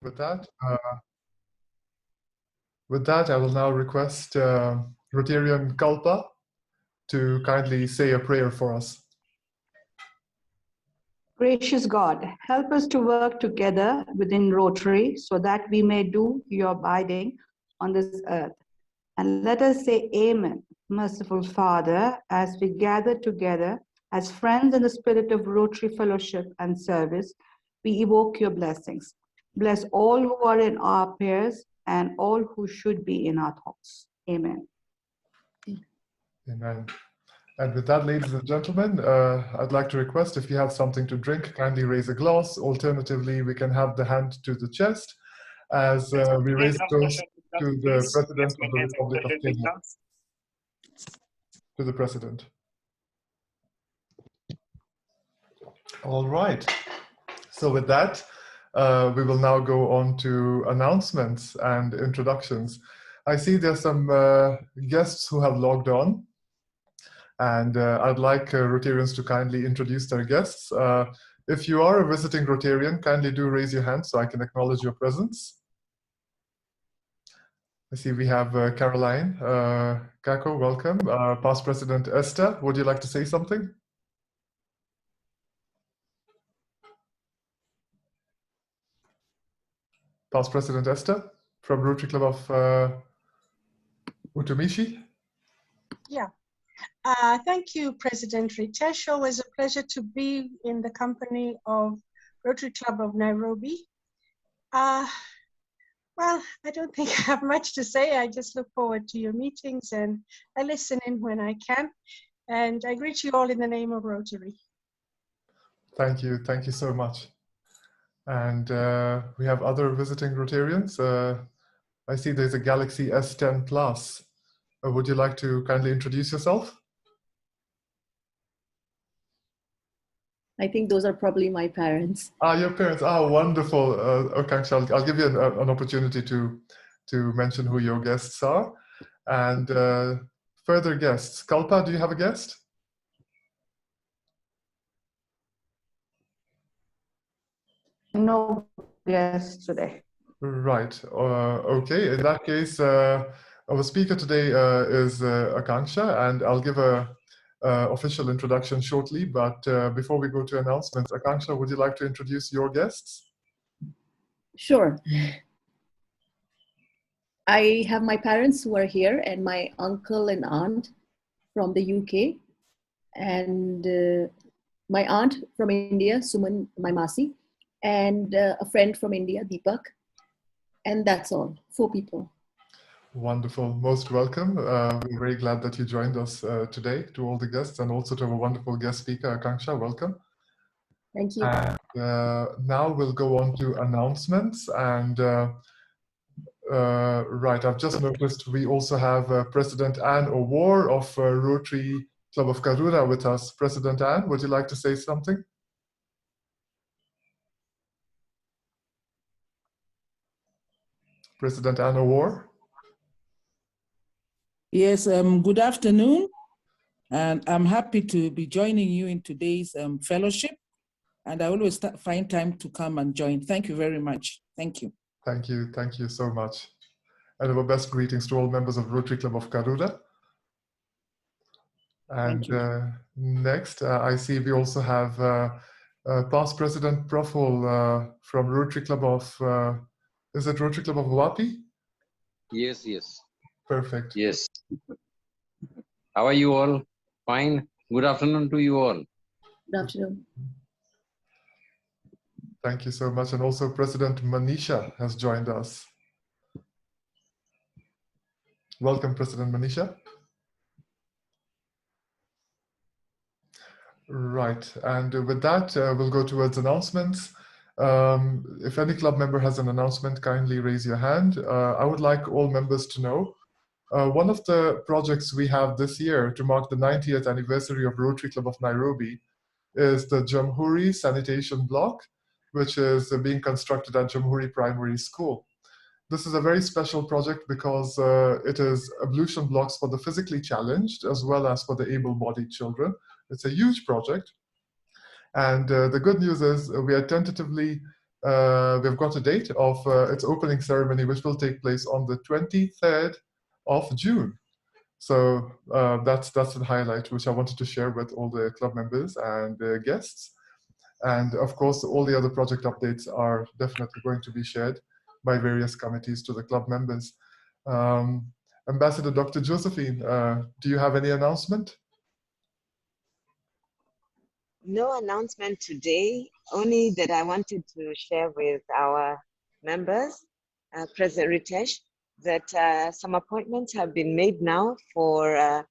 With that, I will now request Rotarian Kalpa to kindly say a prayer for us. Gracious God, help us to work together within Rotary so that we may do your abiding on this earth. And let us say Amen, merciful Father, as we gather together as friends in the spirit of Rotary fellowship and service, we evoke your blessings. Bless all who are in our prayers and all who should be in our thoughts. Amen. Amen. And with that, ladies and gentlemen, I'd like to request if you have something to drink, kindly raise a glass. Alternatively, we can have the hand to the chest as we raise a toast to the President of the Republic of Kenya. To the President. All right. So with that, we will now go on to announcements and introductions. I see there's some guests who have logged on. And I'd like Rotarians to kindly introduce their guests. If you are a visiting Rotarian, kindly do raise your hand so I can acknowledge your presence. I see we have Caroline. Kako, welcome. Past President Esther, would you like to say something? Past President Esther from Rotary Club of Utumishi? Yeah. Thank you, President Ritesh. Always a pleasure to be in the company of Rotary Club of Nairobi. Well, I don't think I have much to say. I just look forward to your meetings and I listen in when I can. And I greet you all in the name of Rotary. Thank you. Thank you so much. And we have other visiting Rotarians. I see there's a Galaxy S10 Plus. Would you like to kindly introduce yourself? I think those are probably my parents. Your parents. Wonderful. Akanksha, I'll give you an opportunity to mention who your guests are. And further guests. Kalpa, do you have a guest? No guests today. Right. Okay. In that case, our speaker today is Akanksha, and I'll give a official introduction shortly, but before we go to announcements, Akanksha, would you like to introduce your guests? Sure. I have my parents who are here and my uncle and aunt from the UK and my aunt from India, Suman, my Masi, and a friend from India, Deepak. And that's all, 4 people. Wonderful, most welcome. We're very glad that you joined us today, to all the guests, and also to our wonderful guest speaker, Akanksha. Welcome. Thank you. And now we'll go on to announcements. And right, I've just noticed we also have President Anne O'War of Rotary Club of Karura with us. President Anne, would you like to say something? President Anne O'War? Yes, good afternoon, and I'm happy to be joining you in today's fellowship, and I always find time to come and join. Thank you very much. Thank you. Thank you so much. And our best greetings to all members of Rotary Club of Karura. And next, I see we also have past President Praful from Rotary Club of, is it Rotary Club of Wapi? Yes, yes. Perfect. Yes. How are you all? Fine. Good afternoon to you all. Good afternoon. Thank you so much. And also President Manisha has joined us. Welcome, President Manisha. Right. And with that, we'll go towards announcements. If any club member has an announcement, kindly raise your hand. I would like all members to know one of the projects we have this year to mark the 90th anniversary of Rotary Club of Nairobi is the Jamhuri Sanitation block, which is being constructed at Jamhuri Primary School. This is a very special project because it is ablution blocks for the physically challenged as well as for the able-bodied children. It's a huge project. And the good news is we are tentatively we've got a date of its opening ceremony, which will take place on the 23rd of June. So that's a highlight which I wanted to share with all the club members and guests. And of course, all the other project updates are definitely going to be shared by various committees to the club members. Ambassador Dr. Josephine, do you have any announcement? No announcement today, only that I wanted to share with our members, President Ritesh, that some appointments have been made now for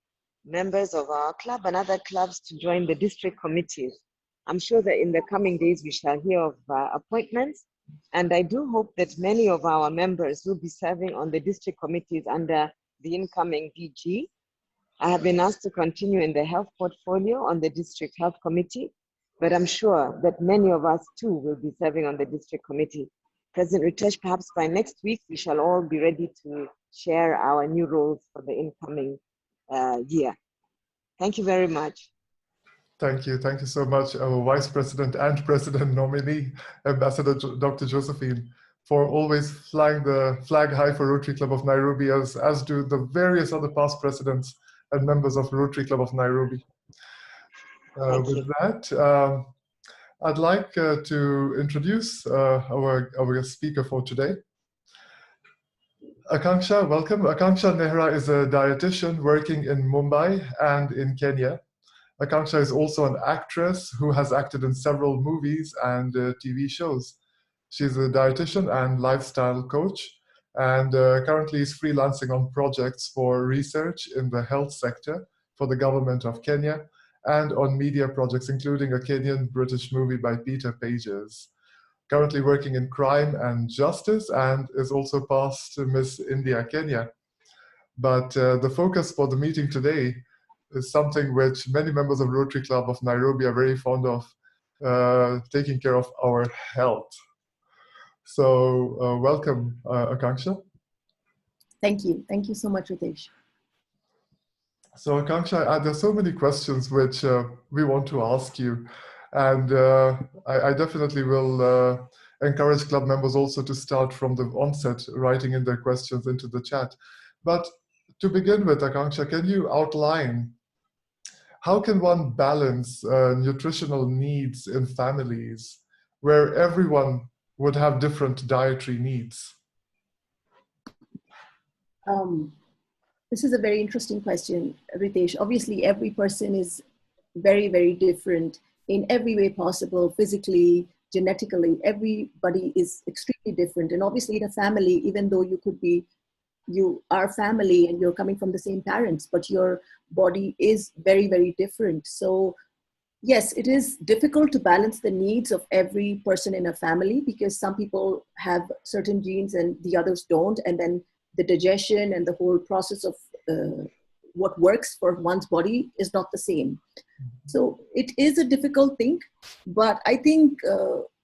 members of our club and other clubs to join the district committees. I'm sure that in the coming days we shall hear of appointments, and I do hope that many of our members will be serving on the district committees under the incoming DG. I have been asked to continue in the health portfolio on the district health committee, but I'm sure that many of us too will be serving on the district committee. President Ritesh, perhaps by next week, we shall all be ready to share our new roles for the incoming year. Thank you very much. Thank you so much, our Vice President and President nominee, Ambassador Dr. Josephine, for always flying the flag high for Rotary Club of Nairobi, as do the various other past presidents and members of Rotary Club of Nairobi. With that, I'd like to introduce our speaker for today. Akanksha, welcome. Akanksha Nehra is a dietitian working in Mumbai and in Kenya. Akanksha is also an actress who has acted in several movies and TV shows. She's a dietitian and lifestyle coach, and currently is freelancing on projects for research in the health sector for the government of Kenya, and on media projects, including a Kenyan-British movie by Peter Pages. Currently working in crime and justice, and is also past Miss India Kenya. But the focus for the meeting today is something which many members of Rotary Club of Nairobi are very fond of, taking care of our health. So welcome, Akanksha. Thank you. Thank you so much, Ritesh. So Akanksha, there's so many questions which we want to ask you. And I definitely will encourage club members also to start from the onset, writing in their questions into the chat. But to begin with, Akanksha, can you outline how can one balance nutritional needs in families where everyone would have different dietary needs? This is a very interesting question, Ritesh. Obviously, every person is very, very different in every way possible, physically, genetically. Everybody is extremely different. And obviously in a family, even though you are family and you're coming from the same parents, but your body is very, very different. So yes, it is difficult to balance the needs of every person in a family, because some people have certain genes and the others don't. And then the digestion and the whole process of what works for one's body is not the same. So it is a difficult thing, but I think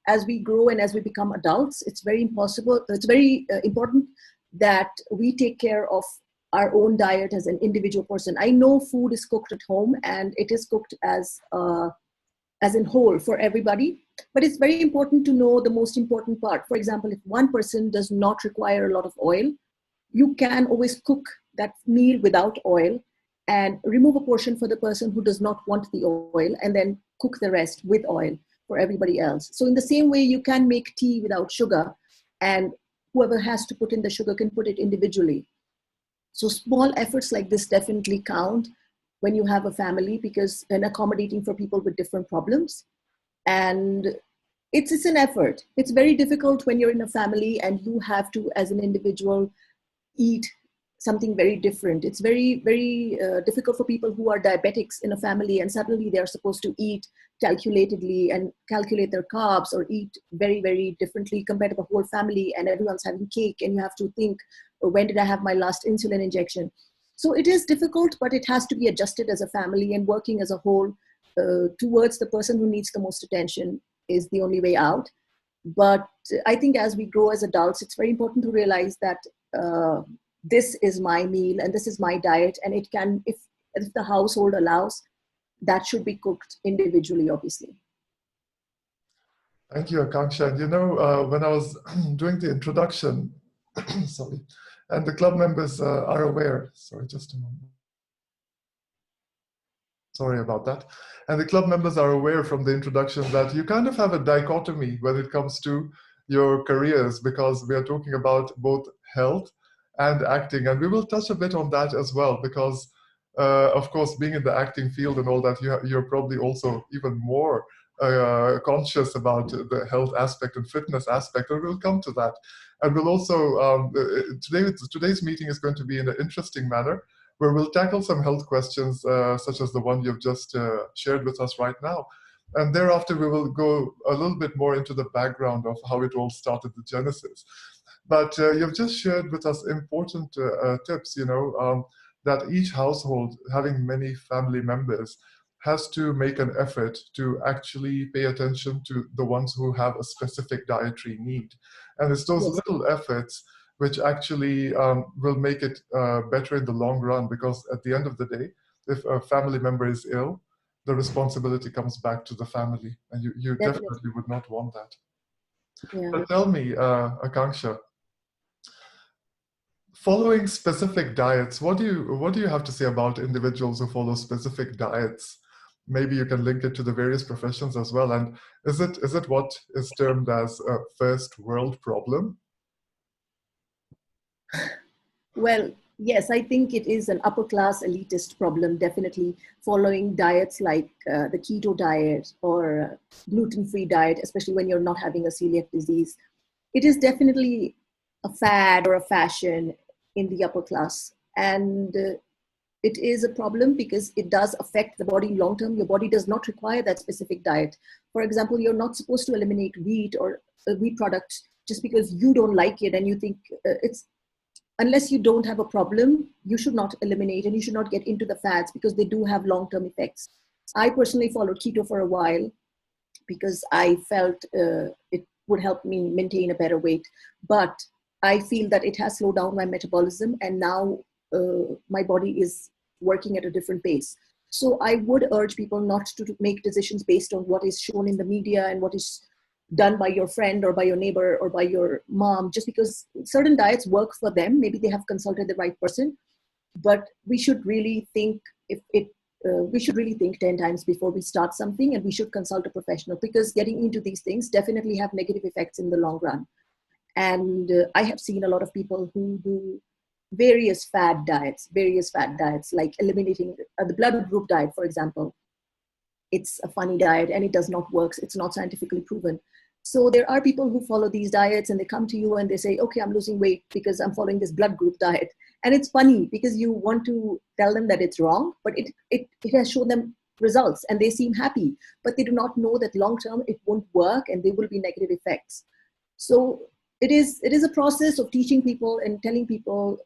as we grow and as we become adults, it's very important that we take care of our own diet as an individual person. I know food is cooked at home and it is cooked as in whole for everybody, but it's very important to know the most important part. For example, if one person does not require a lot of oil, you can always cook that meal without oil and remove a portion for the person who does not want the oil, and then cook the rest with oil for everybody else. So in the same way, you can make tea without sugar, and whoever has to put in the sugar can put it individually. So small efforts like this definitely count when you have a family, because then accommodating for people with different problems. And it's an effort. It's very difficult when you're in a family and you have to, as an individual, eat something very different. It's very, very difficult for people who are diabetics in a family, and suddenly they're supposed to eat calculatedly and calculate their carbs, or eat very, very differently compared to the whole family, and everyone's having cake and you have to think, oh, when did I have my last insulin injection? So it is difficult, but it has to be adjusted as a family, and working as a whole towards the person who needs the most attention is the only way out. But I think as we grow as adults, it's very important to realize that this is my meal and this is my diet, and it can, if the household allows, that should be cooked individually, obviously. Thank you, Akanksha. And you know, when I was doing the introduction, sorry, and the club members are aware, sorry, just a moment. Sorry about that. And the club members are aware from the introduction that you kind of have a dichotomy when it comes to your careers, because we are talking about both health and acting. And we will touch a bit on that as well, because of course, being in the acting field and all that, you're probably also even more conscious about the health aspect and fitness aspect, and we'll come to that. And we'll also, today's meeting is going to be in an interesting manner, where we'll tackle some health questions such as the one you've just shared with us right now. And thereafter, we will go a little bit more into the background of how it all started, the genesis. But you've just shared with us important tips, that each household, having many family members, has to make an effort to actually pay attention to the ones who have a specific dietary need. And it's those Yes. little efforts which actually will make it better in the long run, because at the end of the day, if a family member is ill, the responsibility comes back to the family, and you definitely would not want that. Yeah. But tell me, Akanksha, following specific diets, what do you have to say about individuals who follow specific diets? Maybe you can link it to the various professions as well. And is it what is termed as a first world problem? Well, yes, I think it is an upper class elitist problem, definitely following diets like the keto diet or gluten-free diet, especially when you're not having a celiac disease. It is definitely a fad or a fashion in the upper class. And it is a problem because it does affect the body long term. Your body does not require that specific diet. For example, you're not supposed to eliminate wheat or wheat products just because you don't like it and you think it's, unless you don't have a problem, you should not eliminate and you should not get into the fads because they do have long-term effects. I personally followed keto for a while because I felt it would help me maintain a better weight. But I feel that it has slowed down my metabolism and now my body is working at a different pace. So I would urge people not to make decisions based on what is shown in the media and what is done by your friend or by your neighbor or by your mom, just because certain diets work for them. Maybe they have consulted the right person, but we should really think we should really think 10 times before we start something, and we should consult a professional because getting into these things definitely have negative effects in the long run. And I have seen a lot of people who do various fad diets, like eliminating the blood group diet, for example. It's a funny diet and it does not work. It's not scientifically proven. So there are people who follow these diets and they come to you and they say, okay, I'm losing weight because I'm following this blood group diet. And it's funny because you want to tell them that it's wrong, but it has shown them results and they seem happy, but they do not know that long-term it won't work and there will be negative effects. So it is a process of teaching people and telling people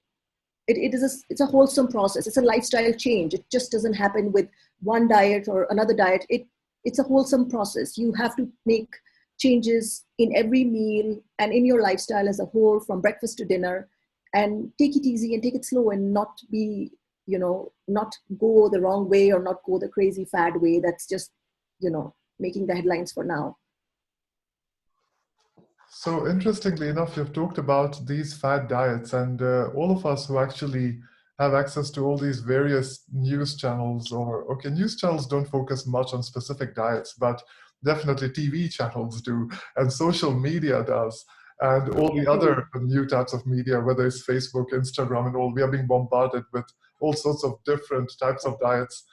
it's a wholesome process. It's a lifestyle change. It just doesn't happen with one diet or another diet. It's a wholesome process. You have to make changes in every meal and in your lifestyle as a whole, from breakfast to dinner, and take it easy and take it slow and not be, not go the wrong way or not go the crazy fad way that's just, making the headlines for now. So interestingly enough, you've talked about these fad diets, and all of us who actually have access to all these various news channels, news channels don't focus much on specific diets, but definitely TV channels do, and social media does, and all the other new types of media, whether it's Facebook, Instagram, and all, we are being bombarded with all sorts of different types of diets.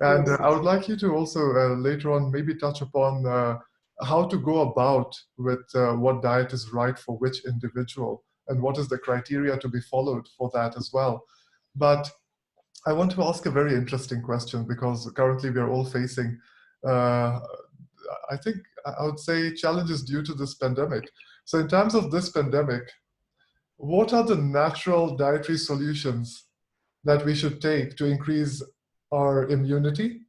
And I would like you to also later on maybe touch upon how to go about with what diet is right for which individual and what is the criteria to be followed for that as well. But I want to ask a very interesting question, because currently we are all facing, I think I would say, challenges due to this pandemic. So in terms of this pandemic, what are the natural dietary solutions that we should take to increase our immunity?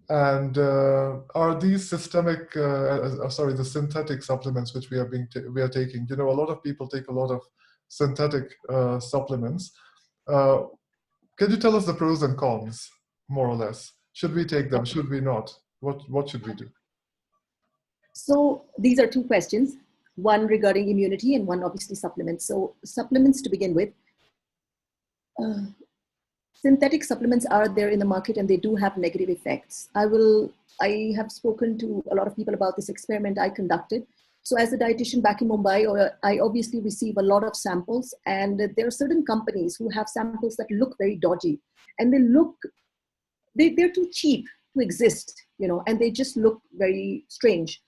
And are these the synthetic supplements which we are taking? A lot of people take a lot of synthetic supplements. Can you tell us the pros and cons, more or less? Should we take them? Should we not? What should we do? So these are two questions, one regarding immunity and one obviously supplements. So supplements to begin with. Synthetic supplements are there in the market and they do have negative effects. I have spoken to a lot of people about this experiment I conducted. So as a dietitian back in Mumbai, I obviously receive a lot of samples, and there are certain companies who have samples that look very dodgy, and they're too cheap to exist, and they just look very strange.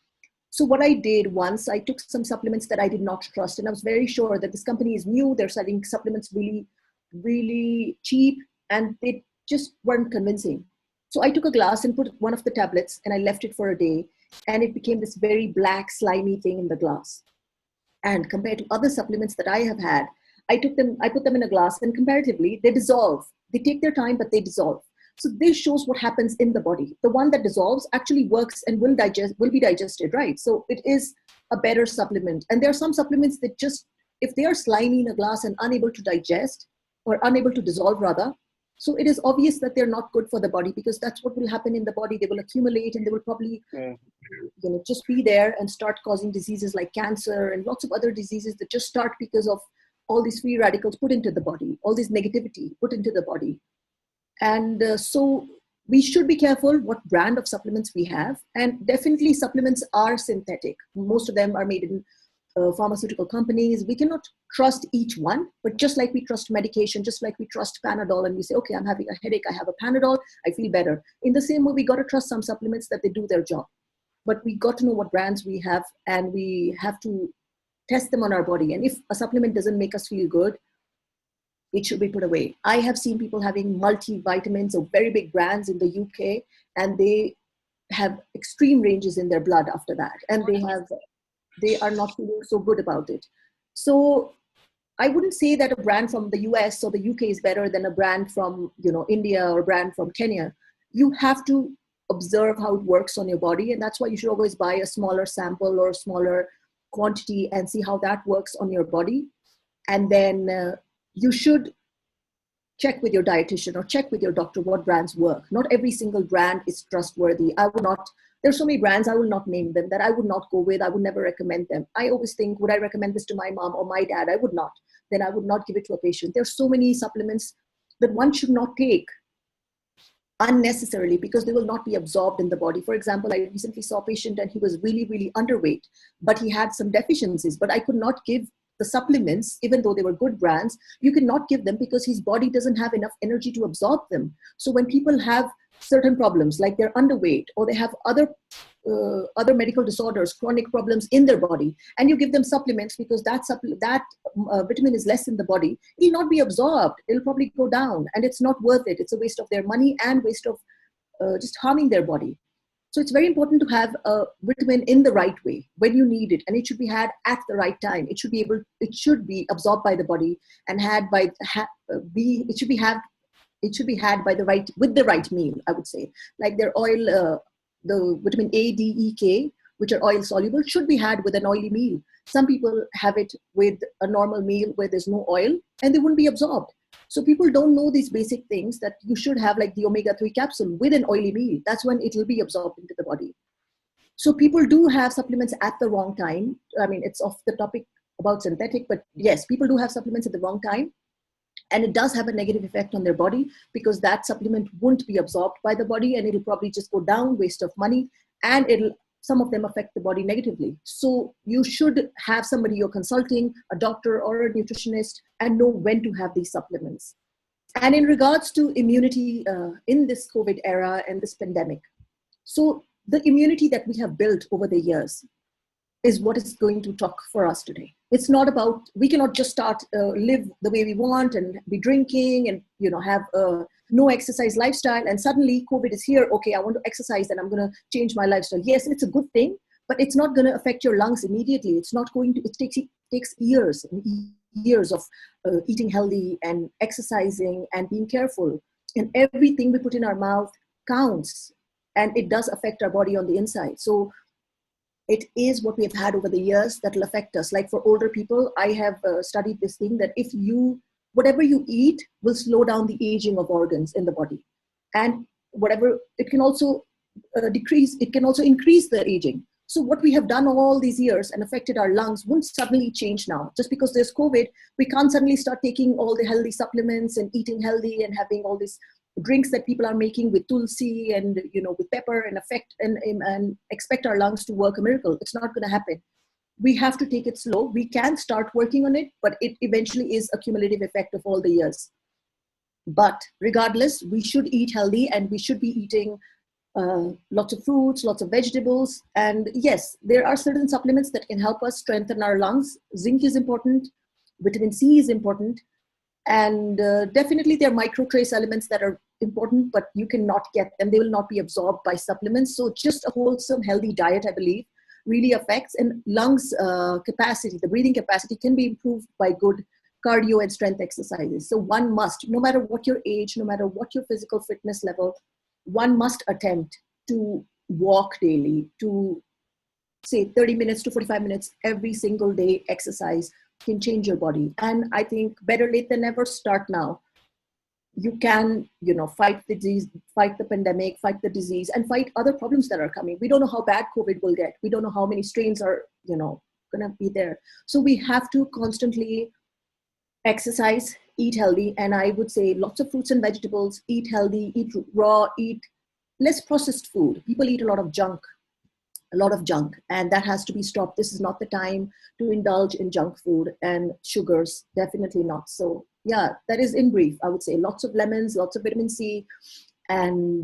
So what I did once, I took some supplements that I did not trust, and I was very sure that this company is new, they're selling supplements really, really cheap, and they just weren't convincing. So I took a glass and put one of the tablets and I left it for a day, and it became this very black, slimy thing in the glass. And compared to other supplements that I have had, I put them in a glass, and comparatively, they dissolve. They take their time, but they dissolve. So this shows what happens in the body. The one that dissolves actually works and will be digested, right? So it is a better supplement. And there are some supplements that just, if they are slimy in a glass and unable to digest, or unable to dissolve rather, so it is obvious that they're not good for the body, because that's what will happen in the body. They will accumulate and they will probably just be there and start causing diseases like cancer and lots of other diseases that just start because of all these free radicals put into the body, all this negativity put into the body. And so we should be careful what brand of supplements we have. And definitely supplements are synthetic. Most of them are made in pharmaceutical companies. We cannot trust each one, but just like we trust medication, just like we trust Panadol, and we say, okay, I'm having a headache, I have a Panadol, I feel better. In the same way, we got to trust some supplements that they do their job. But we got to know what brands we have, and we have to test them on our body. And if a supplement doesn't make us feel good, it should be put away. I have seen people having multivitamins of very big brands in the UK, and they have extreme ranges in their blood after that. And they are not feeling so good about it. So I wouldn't say that a brand from the US or the UK is better than a brand from India or a brand from Kenya. You have to observe how it works on your body, and that's why you should always buy a smaller sample or a smaller quantity and see how that works on your body. And then you should check with your dietitian or check with your doctor what brands work. Not every single brand is trustworthy. There's so many brands, I will not name them, that I would not go with. I would never recommend them. I always think, would I recommend this to my mom or my dad? I would not. Then I would not give it to a patient. There's so many supplements that one should not take unnecessarily because they will not be absorbed in the body. For example, I recently saw a patient and he was really, really underweight, but he had some deficiencies, but I could not give the supplements, even though they were good brands. You cannot give them because his body doesn't have enough energy to absorb them. So when people have certain problems, like they're underweight or they have other medical disorders, chronic problems in their body, and you give them supplements because that vitamin is less in the body, it will not be absorbed. It'll probably go down, and it's not worth it. It's a waste of their money and waste of just harming their body. So it's very important to have a vitamin in the right way when you need it, and it should be had at the right time. It should be absorbed by the body and it should be had by with the right meal, I would say. Like their oil, the vitamin A, D, E, K, which are oil soluble, should be had with an oily meal. Some people have it with a normal meal where there's no oil and they wouldn't be absorbed. So people don't know these basic things that you should have, like the omega-3 capsule with an oily meal. That's when it will be absorbed into the body. So people do have supplements at the wrong time. I mean, it's off the topic about synthetic, but yes, people do have supplements at the wrong time. And it does have a negative effect on their body because that supplement won't be absorbed by the body and it'll probably just go down, waste of money, and some of them affect the body negatively. So you should have somebody you're consulting, a doctor or a nutritionist, and know when to have these supplements. And in regards to immunity in this COVID era and this pandemic, so the immunity that we have built over the years is what is going to talk for us today. It's not about, we cannot just start live the way we want and be drinking and have no exercise lifestyle, and suddenly COVID is here. Okay, I want to exercise and I'm going to change my lifestyle. Yes, it's a good thing, but it's not going to affect your lungs immediately. It's not going to. It takes years and years of eating healthy and exercising and being careful. And everything we put in our mouth counts, and it does affect our body on the inside. So it is what we have had over the years that will affect us. Like for older people, I have studied this thing that whatever you eat will slow down the aging of organs in the body. And it can also increase the aging. So what we have done all these years and affected our lungs won't suddenly change now. Just because there's COVID, we can't suddenly start taking all the healthy supplements and eating healthy and having all these drinks that people are making with tulsi and with pepper and expect our lungs to work a miracle. It's not going to happen. We have to take it slow. We can start working on it, but it eventually is a cumulative effect of all the years. But regardless, we should eat healthy, and we should be eating lots of fruits, lots of vegetables. And yes, there are certain supplements that can help us strengthen our lungs. Zinc is important. Vitamin C is important. And definitely there are micro trace elements that are important, but you cannot get them. They will not be absorbed by supplements. So just a wholesome, healthy diet, I believe, really affects. And lungs capacity, the breathing capacity, can be improved by good cardio and strength exercises. So one must, no matter what your age, no matter what your physical fitness level, one must attempt to walk daily, to say 30 minutes to 45 minutes every single day. Exercise can change your body. And I think better late than never, start now. You can, fight the disease, fight the pandemic, fight the disease, and fight other problems that are coming. We don't know how bad COVID will get. We don't know how many strains are, going to be there. So we have to constantly exercise, eat healthy, and I would say lots of fruits and vegetables, eat healthy, eat raw, eat less processed food. People eat a lot of junk, and that has to be stopped. This is not the time to indulge in junk food and sugars, definitely not. So yeah, that is in brief, I would say lots of lemons, lots of vitamin C, and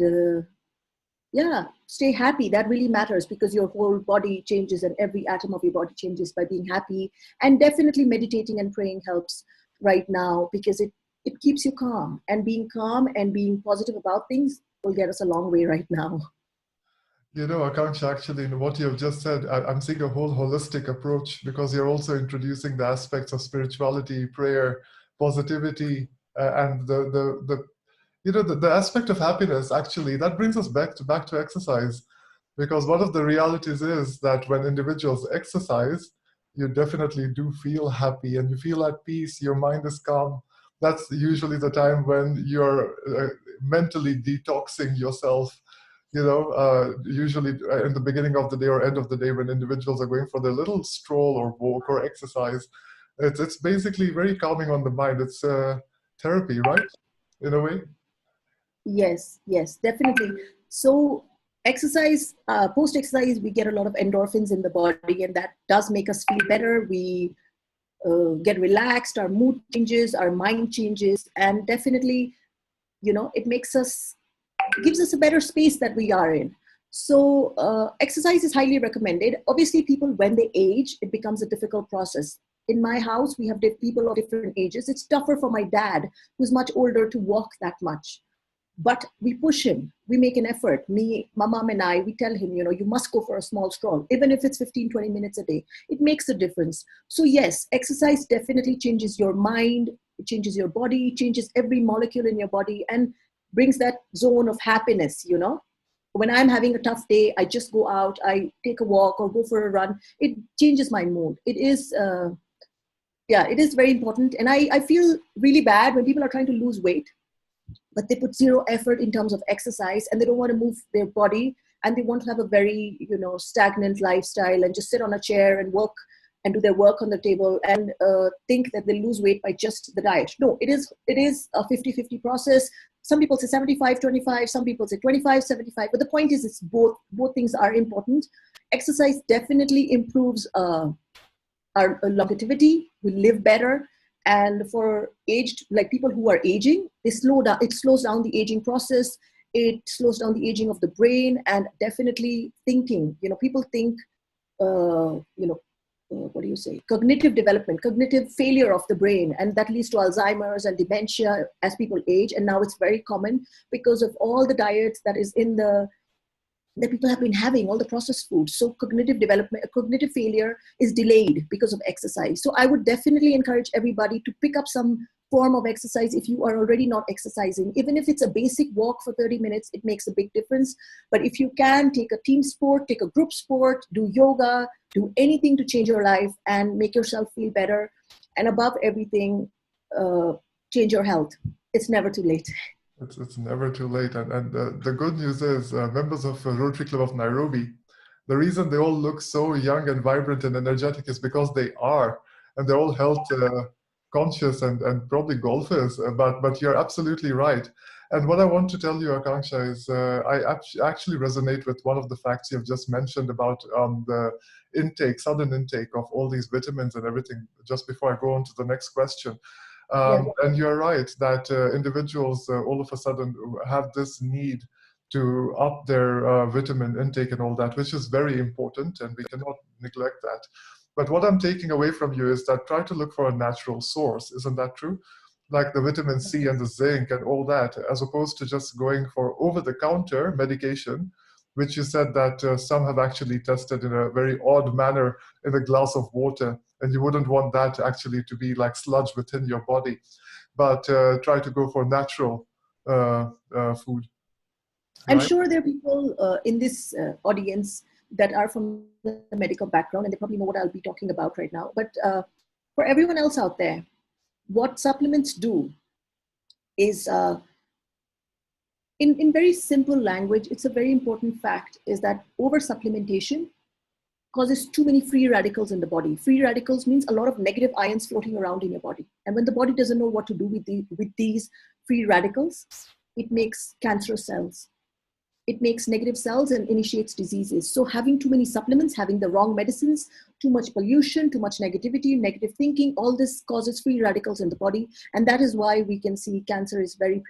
stay happy. That really matters, because your whole body changes and every atom of your body changes by being happy. And definitely meditating and praying helps right now, because it keeps you calm, and being positive about things will get us a long way right now. Akanksha, actually, in what you have just said, I'm seeing a whole holistic approach, because you're also introducing the aspects of spirituality, prayer, positivity, and the aspect of happiness. Actually, that brings us back to exercise, because one of the realities is that when individuals exercise, you definitely do feel happy and you feel at peace. Your mind is calm. That's usually the time when you're mentally detoxing yourself. Usually in the beginning of the day or end of the day, when individuals are going for their little stroll or walk or exercise, it's basically very calming on the mind. It's therapy, right? In a way. Yes, definitely. So exercise, post-exercise, we get a lot of endorphins in the body, and that does make us feel better. We get relaxed, our mood changes, our mind changes, and definitely, it gives us a better space that we are in. So exercise is highly recommended. Obviously, people, when they age, it becomes a difficult process. In my house, we have people of different ages. It's tougher for my dad, who's much older, to walk that much. But we push him, we make an effort. Me, my mom and I, we tell him, you must go for a small stroll, even if it's 15, 20 minutes a day. It makes a difference. So yes, exercise definitely changes your mind, it changes your body, changes every molecule in your body, and brings that zone of happiness, When I'm having a tough day, I just go out, I take a walk or go for a run. It changes my mood. It is, it is very important. And I feel really bad when people are trying to lose weight, but they put zero effort in terms of exercise, and they don't want to move their body, and they want to have a very, stagnant lifestyle and just sit on a chair and work and do their work on the table and think that they lose weight by just the diet. No, it is a 50-50 process. Some people say 75-25, some people say 25-75, but the point is, it's both things are important. Exercise definitely improves our longevity. We live better. And for aged, like people who are aging, it slows down the aging process. It slows down the aging of the brain, and definitely thinking. People think, cognitive development, cognitive failure of the brain, and that leads to Alzheimer's and dementia as people age. And now it's very common because of all the diets that people have been having, all the processed foods. So cognitive failure is delayed because of exercise. So I would definitely encourage everybody to pick up some form of exercise if you are already not exercising. Even if it's a basic walk for 30 minutes, it makes a big difference. But if you can, take a team sport, take a group sport, do yoga, do anything to change your life and make yourself feel better. And above everything, change your health. It's never too late. It's never too late. And the good news is members of Rotary Club of Nairobi, The reason they all look so young and vibrant and energetic is because they are, and they're all health conscious and probably golfers. But you're absolutely right. And what I want to tell you, Akanksha, is I actually resonate with one of the facts you've just mentioned about the intake, sudden intake of all these vitamins and everything, just before I go on to the next question. And you're right that individuals all of a sudden have this need to up their vitamin intake and all that, which is very important, and we cannot neglect that. But what I'm taking away from you is that try to look for a natural source. Isn't that true? Like the vitamin C and the zinc and all that, as opposed to just going for over-the-counter medication, which you said that some have actually tested in a very odd manner in a glass of water, and you wouldn't want that actually to be like sludge within your body. But try to go for natural food. I'm Right? sure there are people in this audience that are from the medical background, and they probably know what I'll be talking about right now. But for everyone else out there, what supplements do is, in very simple language, it's a very important fact, is that over-supplementation causes too many free radicals in the body. Free radicals means a lot of negative ions floating around in your body. And when the body doesn't know what to do with these free radicals, it makes cancerous cells. It makes negative cells and initiates diseases. So having too many supplements, having the wrong medicines, too much pollution, too much negativity, negative thinking, all this causes free radicals in the body. And that is why we can see cancer is very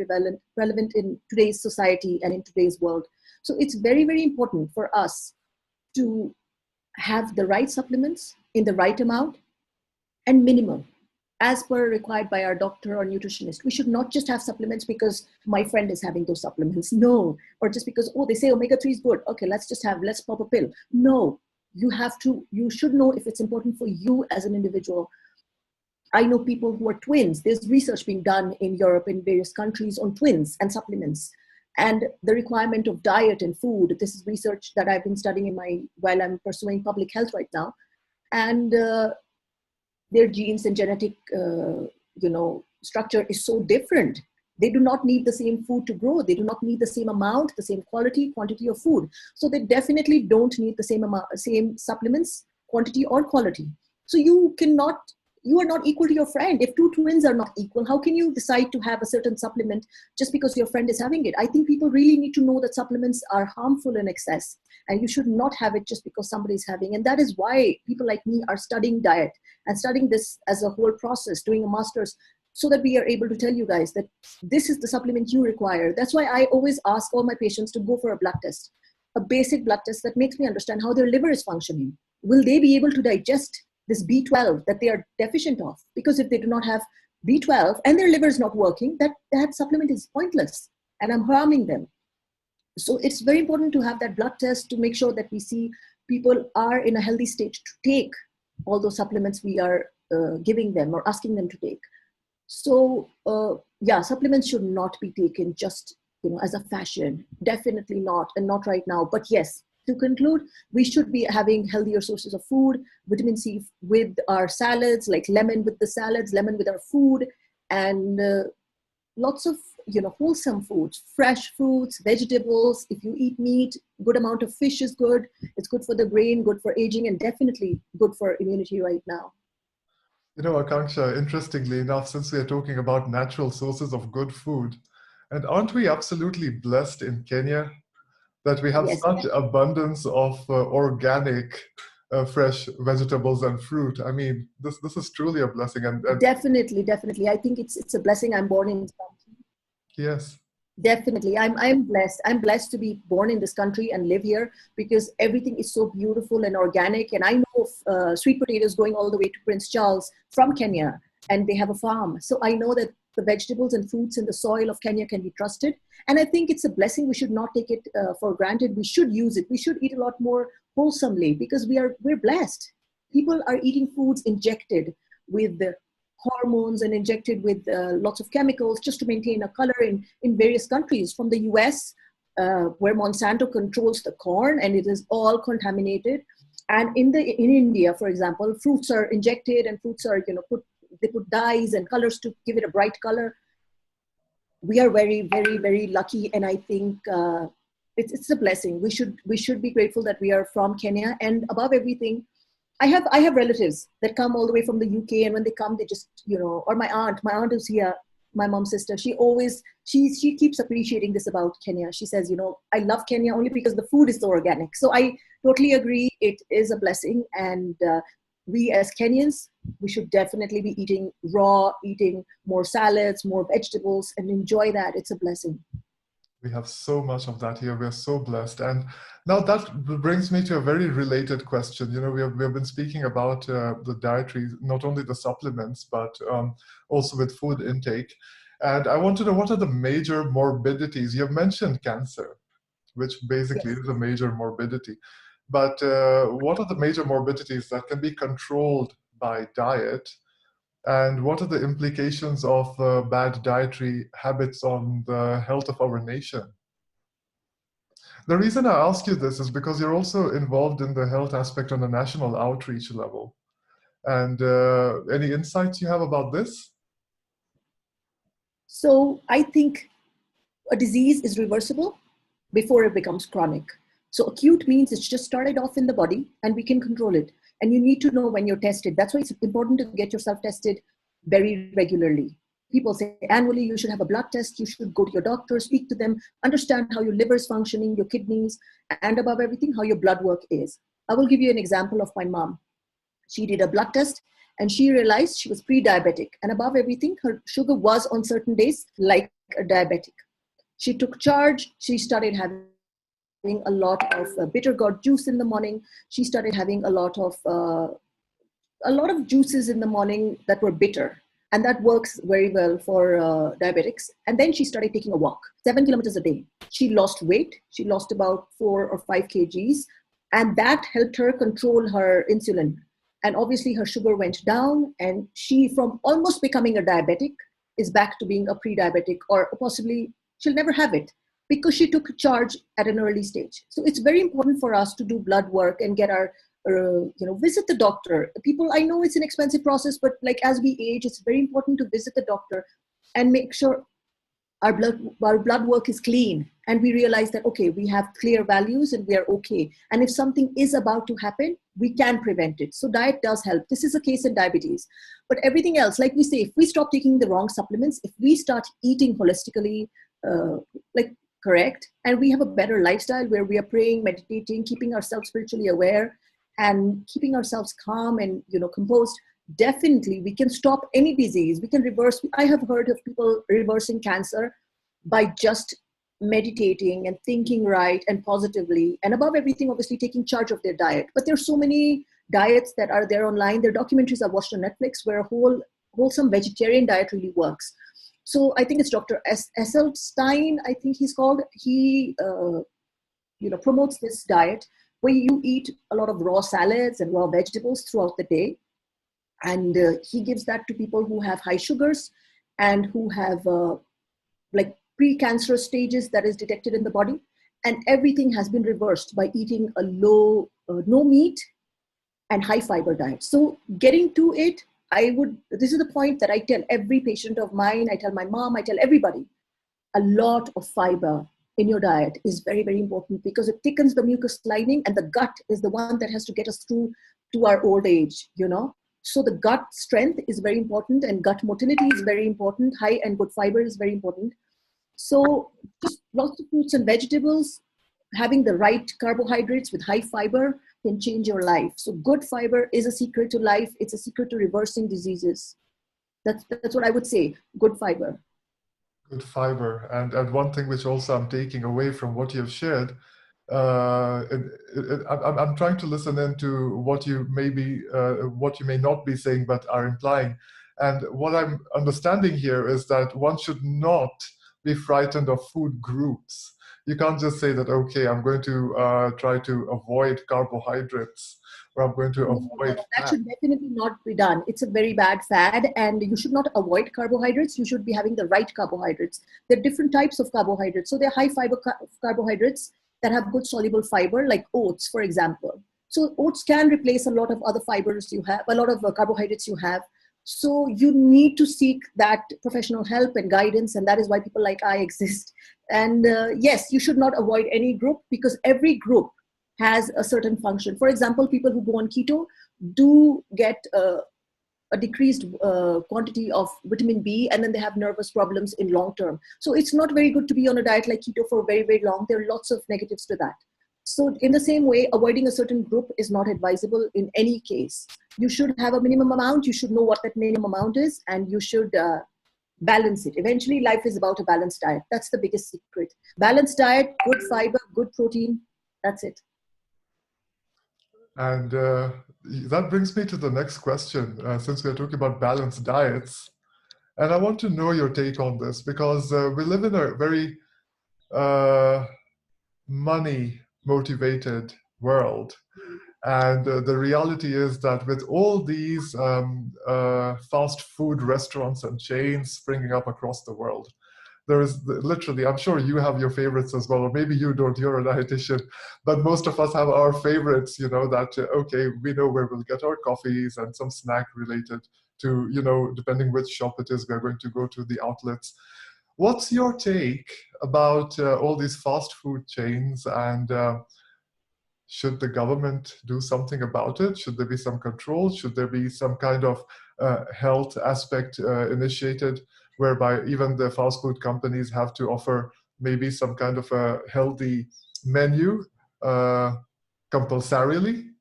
relevant in today's society and in today's world. So it's very, very important for us to have the right supplements in the right amount and minimum, as per required by our doctor or nutritionist. We should not just have supplements because my friend is having those supplements. No. Or just because, oh, they say omega-3 is good. Okay, let's pop a pill. No, you should know if it's important for you as an individual. I know people who are twins. There's research being done in Europe, in various countries, on twins and supplements. And the requirement of diet and food. This is research that I've been studying while I'm pursuing public health right now. And their genes and genetic, structure is so different. They do not need the same food to grow. They do not need the same amount, the same quantity of food. So they definitely don't need the same supplements, quantity or quality. So you are not equal to your friend. If two twins are not equal, how can you decide to have a certain supplement just because your friend is having it? I think people really need to know that supplements are harmful in excess, and you should not have it just because somebody is having. And that is why people like me are studying diet and studying this as a whole process, doing a master's, so that we are able to tell you guys that this is the supplement you require. That's why I always ask all my patients to go for a blood test, a basic blood test that makes me understand how their liver is functioning. Will they be able to digest this B12 that they are deficient of? Because if they do not have B12 and their liver is not working, that supplement is pointless and I'm harming them. So it's very important to have that blood test to make sure that we see people are in a healthy state to take all those supplements we are giving them or asking them to take. So supplements should not be taken just as a fashion. Definitely not, and not right now. But yes, to conclude, we should be having healthier sources of food, vitamin C with our salads, like lemon with the salads, lemon with our food, and lots of wholesome foods, fresh fruits, vegetables. If you eat meat, good amount of fish is good. It's good for the brain, good for aging, and definitely good for immunity right now. Akanksha, interestingly enough, since we are talking about natural sources of good food, and aren't we absolutely blessed in Kenya that we have such abundance of organic, fresh vegetables and fruit? I mean, this is truly a blessing. And definitely. I think it's a blessing I'm born in this country. Yes. Definitely. I'm blessed. I'm blessed to be born in this country and live here because everything is so beautiful and organic. And I know of sweet potatoes going all the way to Prince Charles from Kenya, and they have a farm. So I know that the vegetables and fruits in the soil of Kenya can be trusted. And I think it's a blessing. We should not take it for granted. We should use it. We should eat a lot more wholesomely because we're blessed. People are eating foods injected with hormones and injected with lots of chemicals just to maintain a color in various countries, from the US, where Monsanto controls the corn and it is all contaminated. And in India, for example, fruits are injected and fruits are, they put dyes and colors to give it a bright color. We are very, very, very lucky. And I think it's a blessing. We should be grateful that we are from Kenya. And above everything, I have relatives that come all the way from the UK, and when they come, they just, or my aunt is here, my mom's sister. She keeps appreciating this about Kenya. She says, I love Kenya only because the food is so organic. So I totally agree. It is a blessing. And we as Kenyans, we should definitely be eating more salads, more vegetables, and enjoy that. It's a blessing. We have so much of that here. We are so blessed. And now that brings me to a very related question. We have been speaking about the dietary, not only the supplements, but also with food intake. And I want to know, what are the major morbidities? You have mentioned cancer, which basically is a major morbidity. But what are the major morbidities that can be controlled by diet? And what are the implications of bad dietary habits on the health of our nation? The reason I ask you this is because you're also involved in the health aspect on a national outreach level. And any insights you have about this? So I think a disease is reversible before it becomes chronic. So acute means it's just started off in the body and we can control it. And you need to know when you're tested. That's why it's important to get yourself tested very regularly. People say annually you should have a blood test, you should go to your doctor, speak to them, understand how your liver is functioning, your kidneys, and above everything, how your blood work is. I will give you an example of my mom. She did a blood test and she realized she was pre-diabetic. And above everything, her sugar was on certain days like a diabetic. She took charge. She started having a lot of bitter gourd juice in the morning. She started having a lot of juices in the morning that were bitter. And that works very well for diabetics. And then she started taking a walk, 7 kilometers a day. She lost weight. She lost about 4 or 5 kgs. And that helped her control her insulin. And obviously her sugar went down, and she, from almost becoming a diabetic, is back to being a pre-diabetic, or possibly she'll never have it because she took charge at an early stage. So it's very important for us to do blood work and get our, visit the doctor. People, I know it's an expensive process, but like as we age, it's very important to visit the doctor and make sure our blood work is clean. And we realize that, okay, we have clear values and we are okay. And if something is about to happen, we can prevent it. So diet does help. This is a case in diabetes. But everything else, like we say, if we stop taking the wrong supplements, if we start eating holistically, correct, and we have a better lifestyle where we are praying, meditating, keeping ourselves spiritually aware, and keeping ourselves calm and composed, definitely we can stop any disease. We can reverse. I have heard of people reversing cancer by just meditating and thinking right and positively, and above everything, obviously taking charge of their diet. But there's so many diets that are there online. There are documentaries I've watched on Netflix where a wholesome vegetarian diet really works. So I think it's Dr. Esselstyn, I think he's called. He promotes this diet where you eat a lot of raw salads and raw vegetables throughout the day. And he gives that to people who have high sugars and who have pre-cancerous stages that is detected in the body. And everything has been reversed by eating a no meat and high fiber diet. So getting to it, this is the point that I tell every patient of mine, I tell my mom, I tell everybody, a lot of fiber in your diet is very, very important because it thickens the mucus lining, and the gut is the one that has to get us through to our old age, So the gut strength is very important, and gut motility is very important. High and good fiber is very important. So just lots of fruits and vegetables, having the right carbohydrates with high fiber can change your life. So good fiber is a secret to life. It's a secret to reversing diseases. That's what I would say, good fiber. Good fiber. And one thing which also I'm taking away from what you've shared, I'm trying to listen into what you may not be saying but are implying. And what I'm understanding here is that one should not be frightened of food groups. You can't just say that, okay, I'm going to try to avoid carbohydrates, or I'm going to avoid that fat. should definitely not be done. It's a very bad fad, and you should not avoid carbohydrates. You should be having the right carbohydrates. There are different types of carbohydrates. So there are high fiber carbohydrates that have good soluble fiber, like oats, for example. So oats can replace a lot of other fibers you have, a lot of carbohydrates you have. So you need to seek that professional help and guidance, and that is why people like I exist. And yes, you should not avoid any group, because every group has a certain function. For example, people who go on keto do get a decreased quantity of vitamin B, and then they have nervous problems in long term. So it's not very good to be on a diet like keto for very, very long. There are lots of negatives to that. So in the same way, avoiding a certain group is not advisable in any case. You should have a minimum amount. You should know what that minimum amount is, and you should balance it. Eventually, life is about a balanced diet. That's the biggest secret. Balanced diet, good fiber, good protein. That's it. And that brings me to the next question, since we're talking about balanced diets. And I want to know your take on this, because we live in a very money-motivated world. And the reality is that with all these fast food restaurants and chains springing up across the world, there is literally, I'm sure you have your favorites as well, or maybe you don't, you're a dietitian, but most of us have our favorites, you know, that, okay, we know where we'll get our coffees and some snack related to, you know, depending which shop it is, we're going to go to the outlets. What's your take about all these fast food chains, and should the government do something about it? Should there be some control? Should there be some kind of health aspect initiated, whereby even the fast food companies have to offer maybe some kind of a healthy menu compulsorily?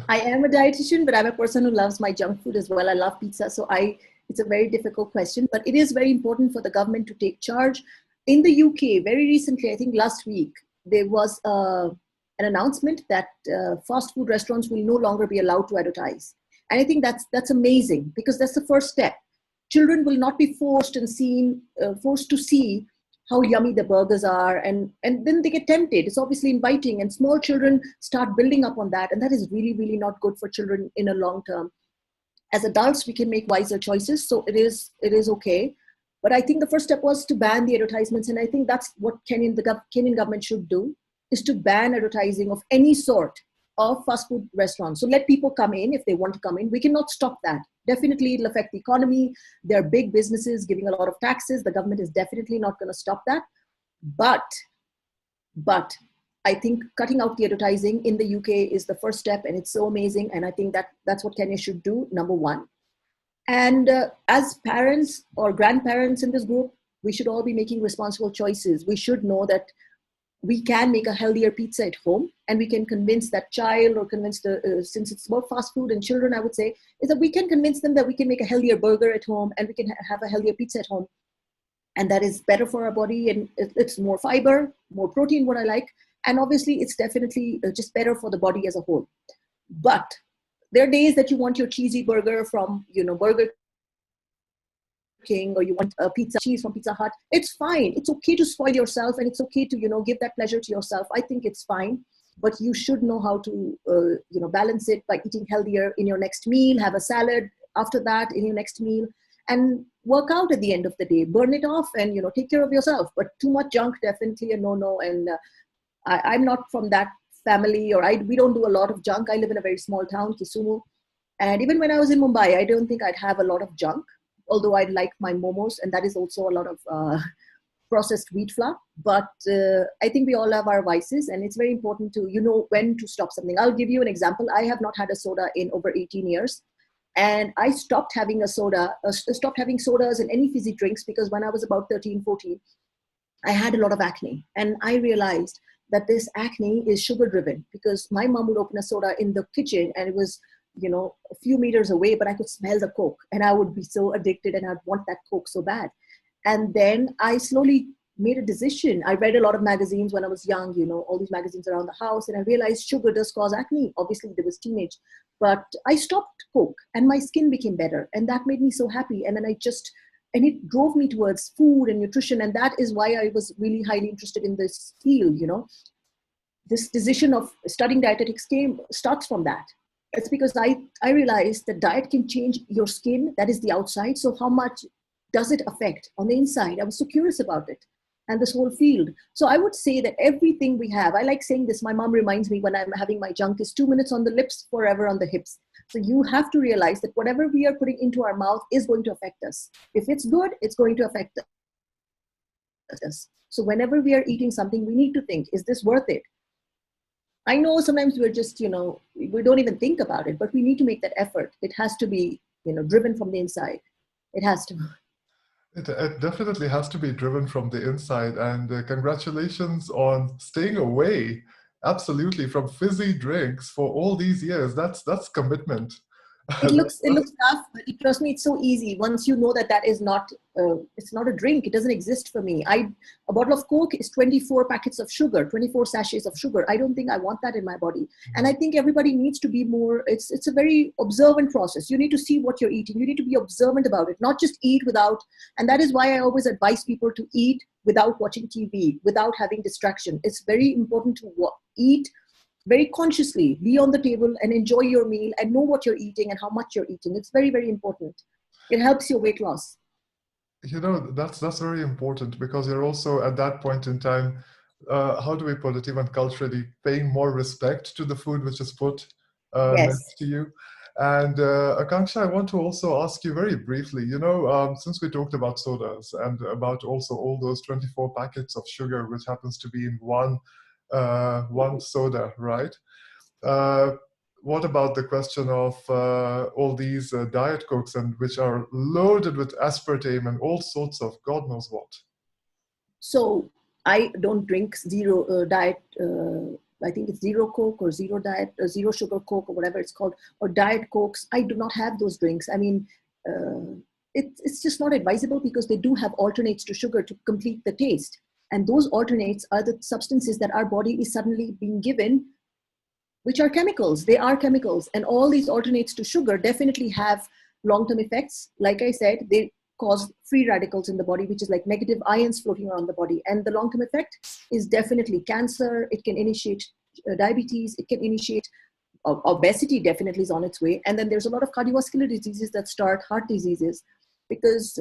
I am a dietitian, but I'm a person who loves my junk food as well. I love pizza. So it's a very difficult question, but it is very important for the government to take charge. In the UK, very recently, I think last week, there was an announcement that fast food restaurants will no longer be allowed to advertise. And I think that's amazing, because that's the first step. Children will not be forced to see how yummy the burgers are, and then they get tempted. It's obviously inviting, and small children start building up on that, and that is really, really not good for children in a long term. As adults, we can make wiser choices, so it is okay. But I think the first step was to ban the advertisements, and I think that's what Kenyan government should do, is to ban advertising of any sort of fast food restaurants. So let people come in if they want to come in. We cannot stop that. Definitely it'll affect the economy. There are big businesses giving a lot of taxes. The government is definitely not going to stop that. But I think cutting out the advertising in the UK is the first step, and it's so amazing. And I think that's what Kenya should do, number one. And as parents or grandparents in this group, we should all be making responsible choices. We should know that we can make a healthier pizza at home, and we can convince that child, or convince since it's about fast food and children, I would say, is that we can convince them that we can make a healthier burger at home, and we can have a healthier pizza at home. And that is better for our body, and it's more fiber, more protein, what I like. And obviously it's definitely just better for the body as a whole. But there are days that you want your cheesy burger from, Burger King, or you want a pizza cheese from Pizza Hut. It's fine. It's okay to spoil yourself, and it's okay to, give that pleasure to yourself. I think it's fine, but you should know how to, balance it by eating healthier in your next meal, have a salad after that in your next meal, and work out at the end of the day, burn it off, and, take care of yourself. But too much junk, definitely a no-no. And I'm not from that family, or we don't do a lot of junk. I live in a very small town, Kisumu. And even when I was in Mumbai, I don't think I'd have a lot of junk, although I like my momos, and that is also a lot of processed wheat flour. But I think we all have our vices, and it's very important to, when to stop something. I'll give you an example. I have not had a soda in over 18 years. And I stopped having stopped having sodas and any fizzy drinks, because when I was about 13, 14, I had a lot of acne. And I realized that this acne is sugar driven, because my mom would open a soda in the kitchen, and it was, a few meters away, but I could smell the Coke, and I would be so addicted, and I'd want that Coke so bad. And then I slowly made a decision. I read a lot of magazines when I was young, all these magazines around the house, and I realized sugar does cause acne. Obviously there was teenage, but I stopped Coke, and my skin became better, and that made me so happy. And then and it drove me towards food and nutrition. And that is why I was really highly interested in this field. This decision of studying dietetics starts from that. It's because I realized that diet can change your skin. That is the outside. So how much does it affect on the inside? I was so curious about it, and this whole field. So I would say that everything we have, I like saying this, my mom reminds me when I'm having my junk, is 2 minutes on the lips, forever on the hips. So you have to realize that whatever we are putting into our mouth is going to affect us. If it's good, it's going to affect us. So whenever we are eating something, we need to think, is this worth it? I know sometimes we're just, we don't even think about it, but we need to make that effort. It has to be, driven from the inside. It has to. It definitely has to be driven from the inside. And congratulations on staying away, absolutely, from fizzy drinks for all these years. That's commitment. It looks tough, but trust me, it's so easy. Once you know that is not, it's not a drink. It doesn't exist for me. A bottle of Coke is 24 packets of sugar, 24 sachets of sugar. I don't think I want that in my body. And I think everybody needs to be more, it's a very observant process. You need to see what you're eating. You need to be observant about it, not just eat without, and that is why I always advise people to eat without watching TV, without having distraction. It's very important to eat very consciously, be on the table and enjoy your meal and know what you're eating and how much you're eating. It's very, very important. It helps your weight loss. That's very important, because you're also at that point in time, how do we put it, even culturally, paying more respect to the food which is put next to you. And Akanksha, I want to also ask you very briefly, since we talked about sodas and about also all those 24 packets of sugar, which happens to be in one soda, right? What about the question of all these diet Cokes, and which are loaded with aspartame and all sorts of God knows what? So I don't drink zero diet. I think it's zero Coke or zero diet, zero sugar Coke or whatever it's called, or diet Cokes. I do not have those drinks. I mean, it's just not advisable, because they do have alternates to sugar to complete the taste. And those alternates are the substances that our body is suddenly being given, which are chemicals. They are chemicals. And all these alternates to sugar definitely have long-term effects. Like I said, they cause free radicals in the body, which is like negative ions floating around the body. And the long-term effect is definitely cancer. It can initiate diabetes. It can initiate obesity, definitely is on its way. And then there's a lot of cardiovascular diseases that start, heart diseases, because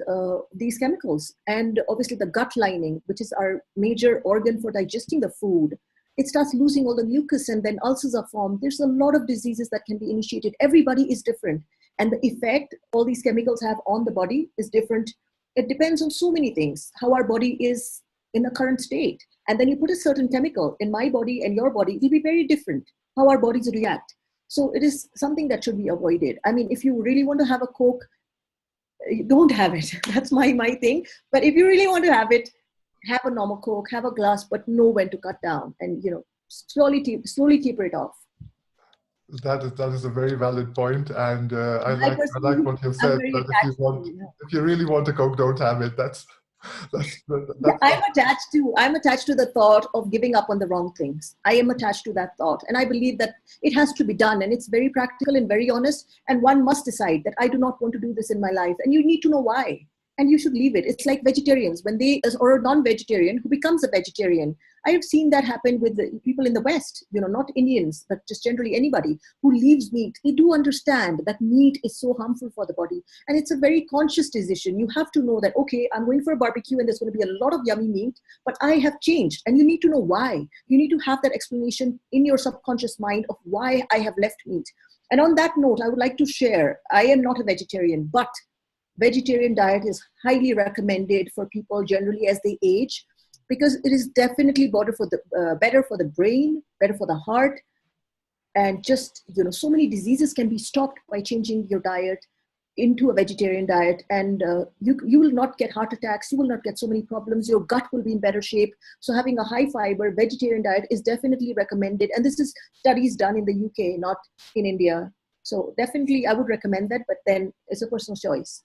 these chemicals, and obviously the gut lining, which is our major organ for digesting the food, it starts losing all the mucus, and then ulcers are formed. There's a lot of diseases that can be initiated. Everybody is different. And the effect all these chemicals have on the body is different. It depends on so many things, how our body is in the current state. And then you put a certain chemical in my body and your body, it will be very different, how our bodies react. So it is something that should be avoided. I mean, if you really want to have a Coke, don't have it. That's my thing. But if you really want to have it, have a normal Coke, have a glass, but know when to cut down, and slowly taper it off. That is a very valid point, and I like what you've said. That if you really want a Coke, don't have it. I'm attached to the thought of giving up on the wrong things. I am attached to that thought, and I believe that it has to be done, and it's very practical and very honest. And one must decide that I do not want to do this in my life, and you need to know why. And you should leave it. It's like vegetarians, or a non-vegetarian who becomes a vegetarian. I have seen that happen with the people in the West, not Indians, but just generally anybody who leaves meat. They do understand that meat is so harmful for the body. And it's a very conscious decision. You have to know that, okay, I'm going for a barbecue and there's going to be a lot of yummy meat, but I have changed. And you need to know why. You need to have that explanation in your subconscious mind of why I have left meat. And on that note, I would like to share, I am not a vegetarian, but vegetarian diet is highly recommended for people generally as they age, because it is definitely better for the brain, better for the heart, and just so many diseases can be stopped by changing your diet into a vegetarian diet, and you will not get heart attacks, you will not get so many problems, your gut will be in better shape. So having a high fiber vegetarian diet is definitely recommended, and this is studies done in the UK, not in India. So definitely I would recommend that, but then it's a personal choice.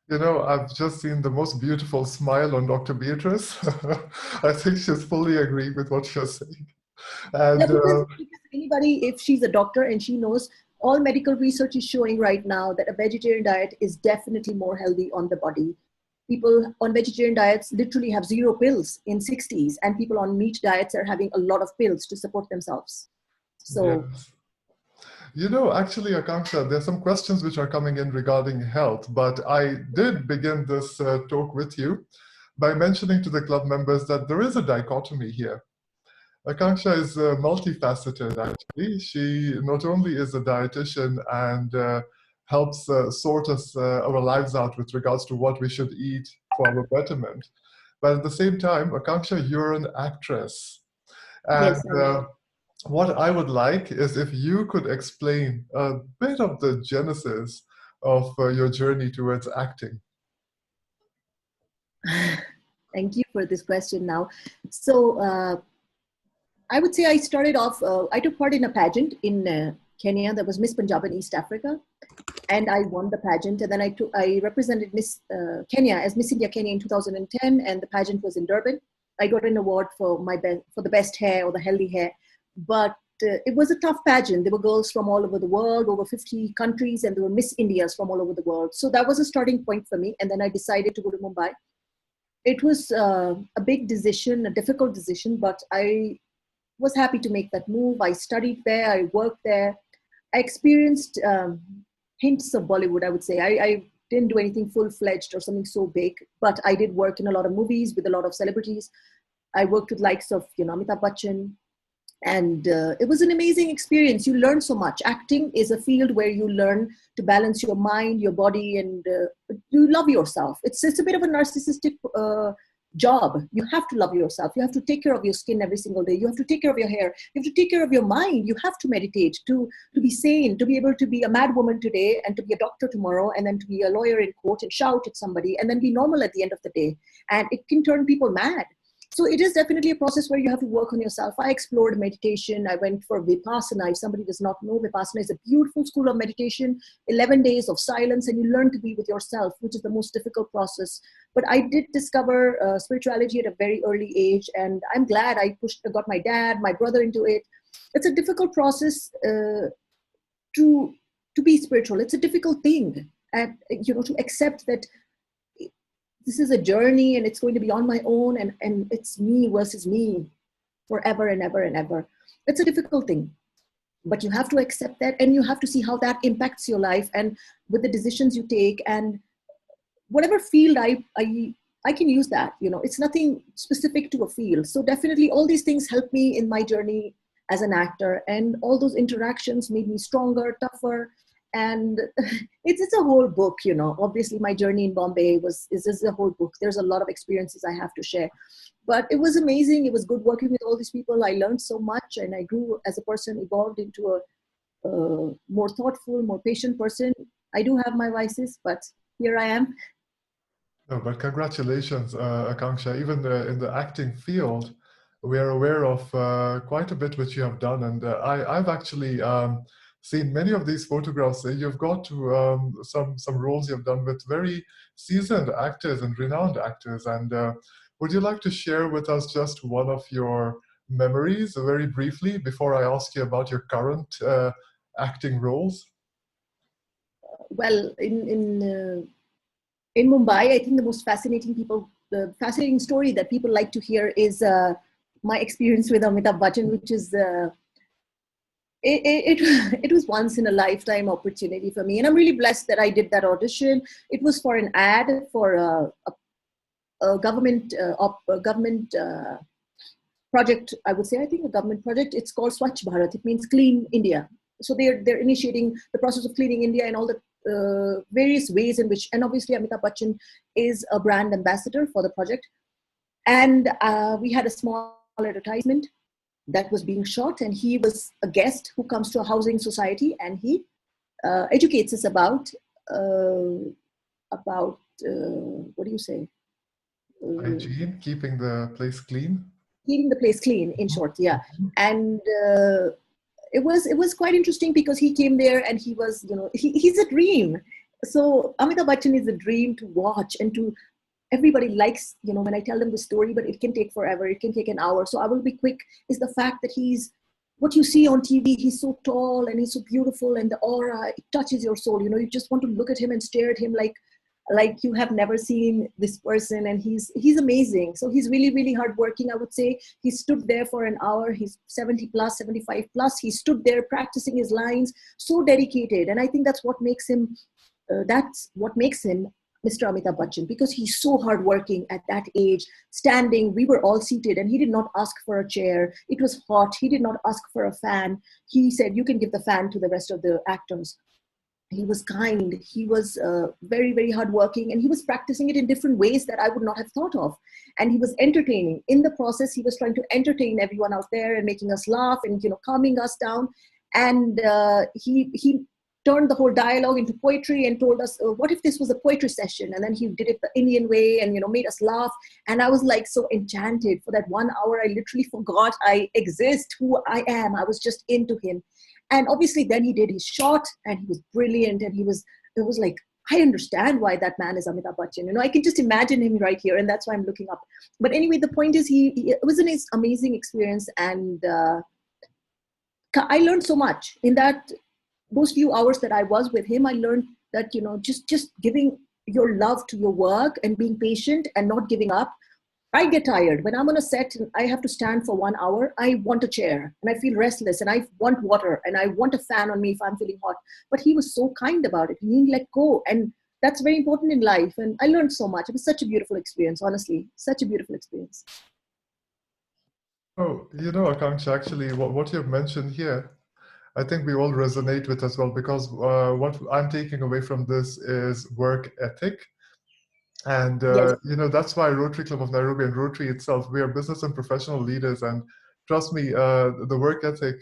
I've just seen the most beautiful smile on Dr. Beatrice. I think she's fully agreeing with what you're saying. And because anybody, if she's a doctor and she knows, all medical research is showing right now that a vegetarian diet is definitely more healthy on the body. People on vegetarian diets literally have 0 pills in 60s, and people on meat diets are having a lot of pills to support themselves. So. Yes. Actually, Akanksha, there's some questions which are coming in regarding health, but I did begin this talk with you by mentioning to the club members that there is a dichotomy here. Akanksha is multifaceted, actually. She not only is a dietitian and helps sort us our lives out with regards to what we should eat for our betterment, but at the same time, Akanksha, you're an actress. And Yes, I am. what I would like is if you could explain a bit of the genesis of your journey towards acting. Thank you for this question now. So I would say I started off, I took part in a pageant in Kenya that was Miss Punjab in East Africa. And I won the pageant. And then I represented Miss Kenya as Miss India Kenya in 2010. And the pageant was in Durban. I got an award for the best hair or the healthy hair. But it was a tough pageant. There were girls from all over the world, over 50 countries, and there were Miss Indias from all over the world. So that was a starting point for me. And then I decided to go to Mumbai. It was a big decision, a difficult decision, but I was happy to make that move. I studied there, I worked there. I experienced hints of Bollywood, I would say. I didn't do anything full-fledged or something so big, but I did work in a lot of movies with a lot of celebrities. I worked with likes of Amitabh Bachchan, and it was an amazing experience. You learn so much. Acting is a field where you learn to balance your mind, your body, and you love yourself. It's a bit of a narcissistic job. You have to love yourself. You have to take care of your skin every single day. You have to take care of your hair. You have to take care of your mind. You have to meditate to be sane, to be able to be a mad woman today and to be a doctor tomorrow, and then to be a lawyer in court and shout at somebody and then be normal at the end of the day. And it can turn people mad. So it is definitely a process where you have to work on yourself. I explored meditation. I went for Vipassana. If somebody does not know, Vipassana is a beautiful school of meditation, 11 days of silence, and you learn to be with yourself, which is the most difficult process. But I did discover spirituality at a very early age, and I'm glad I got my dad, my brother into it. It's a difficult process to be spiritual. It's a difficult thing, and to accept that this is a journey and it's going to be on my own, and it's me versus me forever and ever and ever. It's a difficult thing, but you have to accept that, and you have to see how that impacts your life and with the decisions you take, and whatever field I can use that. It's nothing specific to a field. So definitely all these things helped me in my journey as an actor, and all those interactions made me stronger, tougher. And it's a whole book, Obviously, my journey in Bombay is a whole book. There's a lot of experiences I have to share. But it was amazing. It was good working with all these people. I learned so much, and I grew as a person, evolved into a more thoughtful, more patient person. I do have my vices, but here I am. No, but congratulations, Akanksha. Even in the acting field, we are aware of quite a bit which you have done. And I've actually seen many of these photographs. You've got some roles you've done with very seasoned actors and renowned actors. And would you like to share with us just one of your memories very briefly before I ask you about your current acting roles? Well, in Mumbai, I think the fascinating story that people like to hear is my experience with Amitabh Bachchan, which is it was once in a lifetime opportunity for me, and I'm really blessed that I did that audition. It was for an ad for a government project. I would say, I think a government project. It's called Swachh Bharat. It means Clean India. So they're initiating the process of cleaning India and all the various ways in which, and obviously Amitabh Bachchan is a brand ambassador for the project. And we had a small advertisement that was being shot, and he was a guest who comes to a housing society, and he educates us about what do you say? Hygiene, keeping the place clean. Keeping the place clean, in short, yeah. And it was quite interesting because he came there and he was, he's a dream. So Amitabh Bachchan is a dream to watch, and everybody likes, when I tell them the story, but it can take forever. It can take an hour. So I will be quick, is the fact that he's, what you see on TV, he's so tall and he's so beautiful, and the aura, it touches your soul. You just want to look at him and stare at him like you have never seen this person, and he's amazing. So he's really, really hardworking, I would say. He stood there for an hour. He's 70 plus, 75 plus. He stood there practicing his lines, so dedicated. And I think that's what makes him Mr. Amitabh Bachchan, because he's so hardworking at that age, standing. We were all seated and he did not ask for a chair. It was hot. He did not ask for a fan. He said, you can give the fan to the rest of the actors. He was kind. He was very, very hardworking, and he was practicing it in different ways that I would not have thought of. And he was entertaining. In the process, he was trying to entertain everyone out there and making us laugh and, calming us down. And he turned the whole dialogue into poetry and told us, what if this was a poetry session? And then he did it the Indian way and, made us laugh. And I was like so enchanted. For that 1 hour, I literally forgot I exist, who I am. I was just into him. And obviously then he did his shot and he was brilliant. And it was like, I understand why that man is Amitabh Bachchan. I can just imagine him right here. And that's why I'm looking up. But anyway, the point is it was an amazing experience. And I learned so much in those few hours that I was with him. I learned that, just giving your love to your work and being patient and not giving up. I get tired. When I'm on a set and I have to stand for 1 hour, I want a chair and I feel restless and I want water and I want a fan on me if I'm feeling hot. But he was so kind about it. He didn't let go. And that's very important in life. And I learned so much. It was such a beautiful experience, honestly. Such a beautiful experience. Oh, Akanksha, actually, what you've mentioned here, I think we all resonate with as well, because what I'm taking away from this is work ethic. And, Yes. that's why Rotary Club of Nairobi and Rotary itself, we are business and professional leaders. And trust me, the work ethic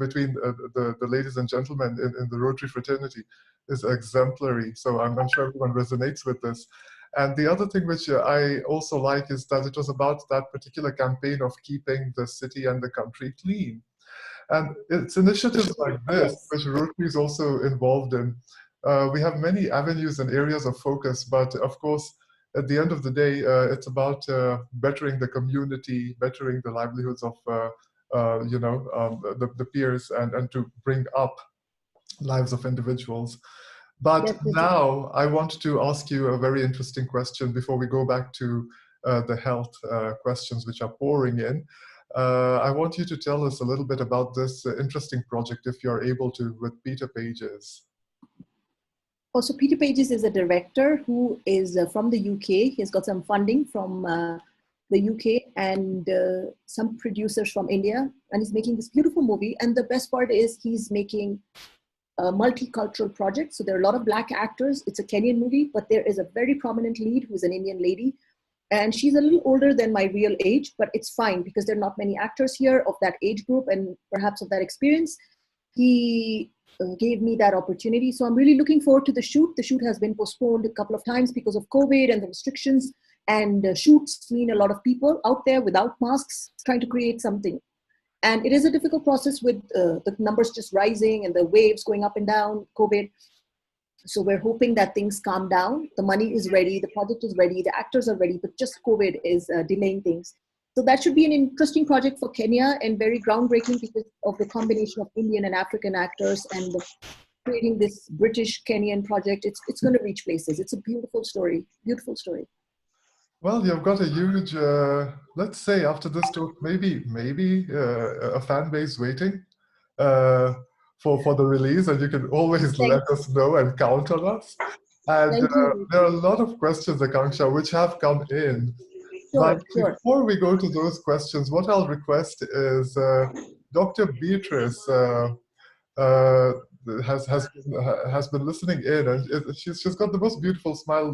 between the ladies and gentlemen in the Rotary fraternity is exemplary. So I'm sure everyone resonates with this. And the other thing which I also like is that it was about that particular campaign of keeping the city and the country clean. And it's initiatives like this, which Rotary is also involved in. We have many avenues and areas of focus, but of course, at the end of the day, it's about bettering the community, bettering the livelihoods of the peers, and to bring up lives of individuals. But now I want to ask you a very interesting question before we go back to the health questions which are pouring in. I want you to tell us a little bit about this interesting project, if you're able to, with Peter Pages. Also, Peter Pages is a director who is from the UK. He's got some funding from the UK and some producers from India. And he's making this beautiful movie. And the best part is he's making a multicultural project. So there are a lot of Black actors. It's a Kenyan movie, but there is a very prominent lead who's an Indian lady. And she's a little older than my real age, but it's fine because there are not many actors here of that age group and perhaps of that experience. He gave me that opportunity. So I'm really looking forward to the shoot. The shoot has been postponed a couple of times because of COVID and the restrictions. And shoots mean a lot of people out there without masks trying to create something. And it is a difficult process with the numbers just rising and the waves going up and down, COVID. So we're hoping that things calm down. The money is ready, the project is ready, the actors are ready, but just COVID is delaying things. So that should be an interesting project for Kenya and very groundbreaking because of the combination of Indian and African actors and creating this British-Kenyan project. It's going to reach places. It's a beautiful story, beautiful story. Well, you've got a huge, let's say after this talk, maybe a fan base waiting for the release, and you can always let us know and count on us. And there are a lot of questions, Akanksha, which have come in. Sure, But before we go to those questions, what I'll request is Dr. Beatrice has been listening in, and she's got the most beautiful smile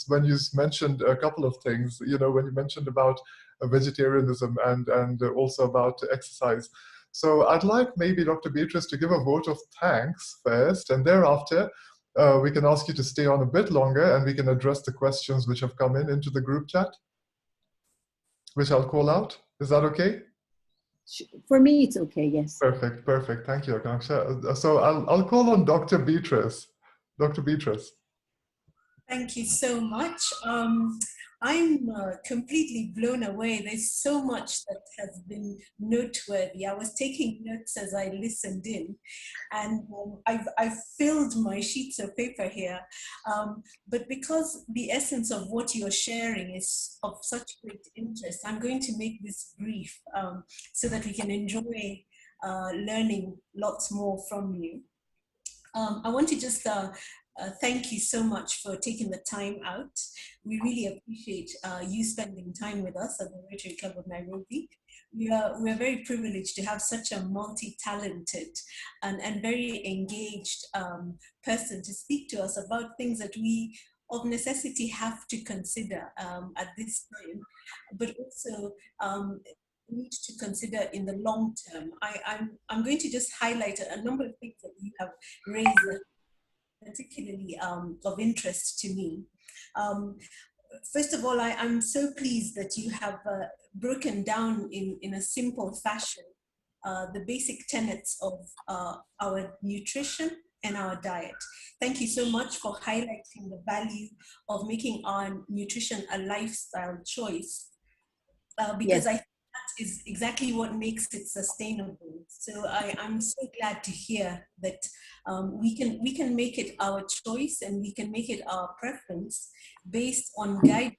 when you mentioned a couple of things. When you mentioned about vegetarianism and also about exercise. So I'd like maybe Dr. Beatrice to give a vote of thanks first, and thereafter we can ask you to stay on a bit longer, and we can address the questions which have come into the group chat, which I'll call out. Is that okay? For me, it's okay, yes. Perfect. Thank you, Akanksha. So I'll call on Dr. Beatrice. Dr. Beatrice. Thank you so much. I'm completely blown away. There's so much that has been noteworthy. I was taking notes as I listened in, and I've filled my sheets of paper here. But because the essence of what you're sharing is of such great interest, I'm going to make this brief so that we can enjoy learning lots more from you. I want to just Thank you so much for taking the time out. We really appreciate you spending time with us at the Rotary Club of Nairobi. We're very privileged to have such a multi-talented and very engaged person to speak to us about things that we of necessity have to consider at this time, but also need to consider in the long term. I'm going to just highlight a number of things that you have raised, particularly of interest to me. First of all, I'm so pleased that you have broken down in a simple fashion the basic tenets of our nutrition and our diet. Thank you so much for highlighting the value of making our nutrition a lifestyle choice, because I think that is exactly what makes it sustainable. So I'm so glad to hear that we can make it our choice and we can make it our preference based on guidance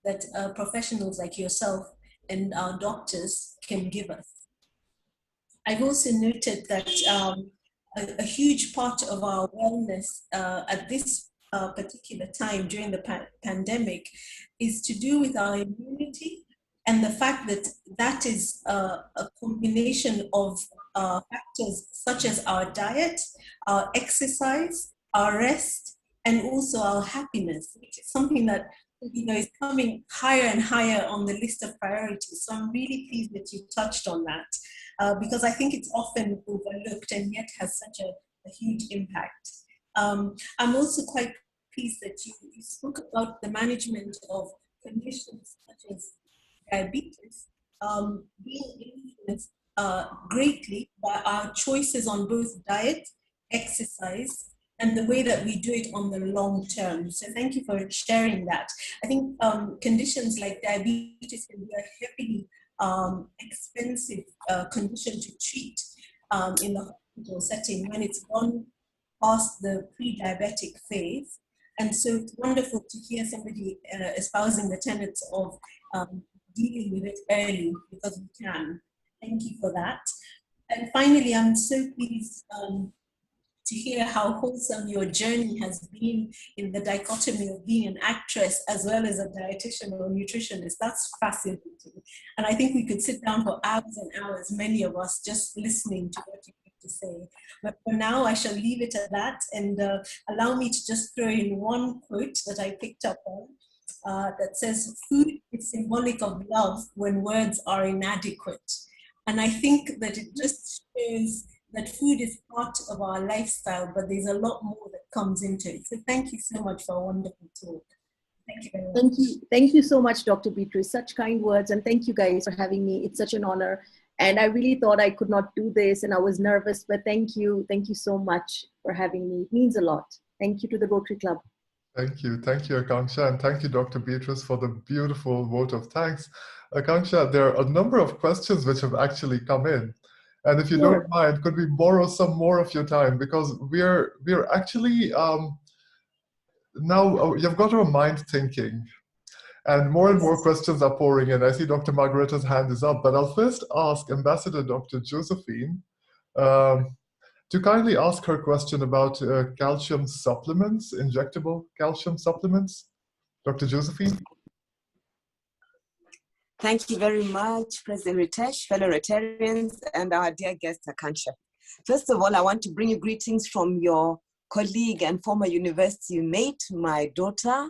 that professionals like yourself and our doctors can give us. I've also noted that a huge part of our wellness at this particular time during the pandemic is to do with our immunity, and the fact that that is a combination of factors such as our diet, our exercise, our rest, and also our happiness, which is something that is coming higher and higher on the list of priorities. So I'm really pleased that you touched on that, because I think it's often overlooked and yet has such a huge impact. I'm also quite pleased that you spoke about the management of conditions such as diabetes being influenced greatly by our choices on both diet, exercise, and the way that we do it on the long term. So thank you for sharing that. I think conditions like diabetes can be a heavily expensive condition to treat in the hospital setting when it's gone past the pre-diabetic phase. And so it's wonderful to hear somebody espousing the tenets of dealing with it early, because we can. Thank you for that. And finally, I'm so pleased to hear how wholesome your journey has been in the dichotomy of being an actress as well as a dietitian or nutritionist. That's fascinating. And I think we could sit down for hours and hours, many of us, just listening to what you have to say. But for now, I shall leave it at that and allow me to just throw in one quote that I picked up on that says, "Food is symbolic of love when words are inadequate." And I think that it just shows that food is part of our lifestyle, but there's a lot more that comes into it. So thank you so much for a wonderful talk. Thank you very much. Thank you so much, Dr. Beatrice. Such kind words, and thank you guys for having me. It's such an honor. And I really thought I could not do this, and I was nervous, but thank you so much for having me. It means a lot. Thank you to the Rotary Club. Thank you, Akanksha, and thank you, Dr. Beatrice, for the beautiful vote of thanks. Akanksha, there are a number of questions which have actually come in. And if you don't mind, could we borrow some more of your time? Because we're actually, now you've got our mind thinking. And more questions are pouring in. I see Dr. Margareta's hand is up, but I'll first ask Ambassador Dr. Josephine to kindly ask her question about calcium supplements, injectable calcium supplements. Dr. Josephine? Thank you very much, President Ritesh, fellow Rotarians, and our dear guest, Akanksha. First of all, I want to bring you greetings from your colleague and former university mate, my daughter,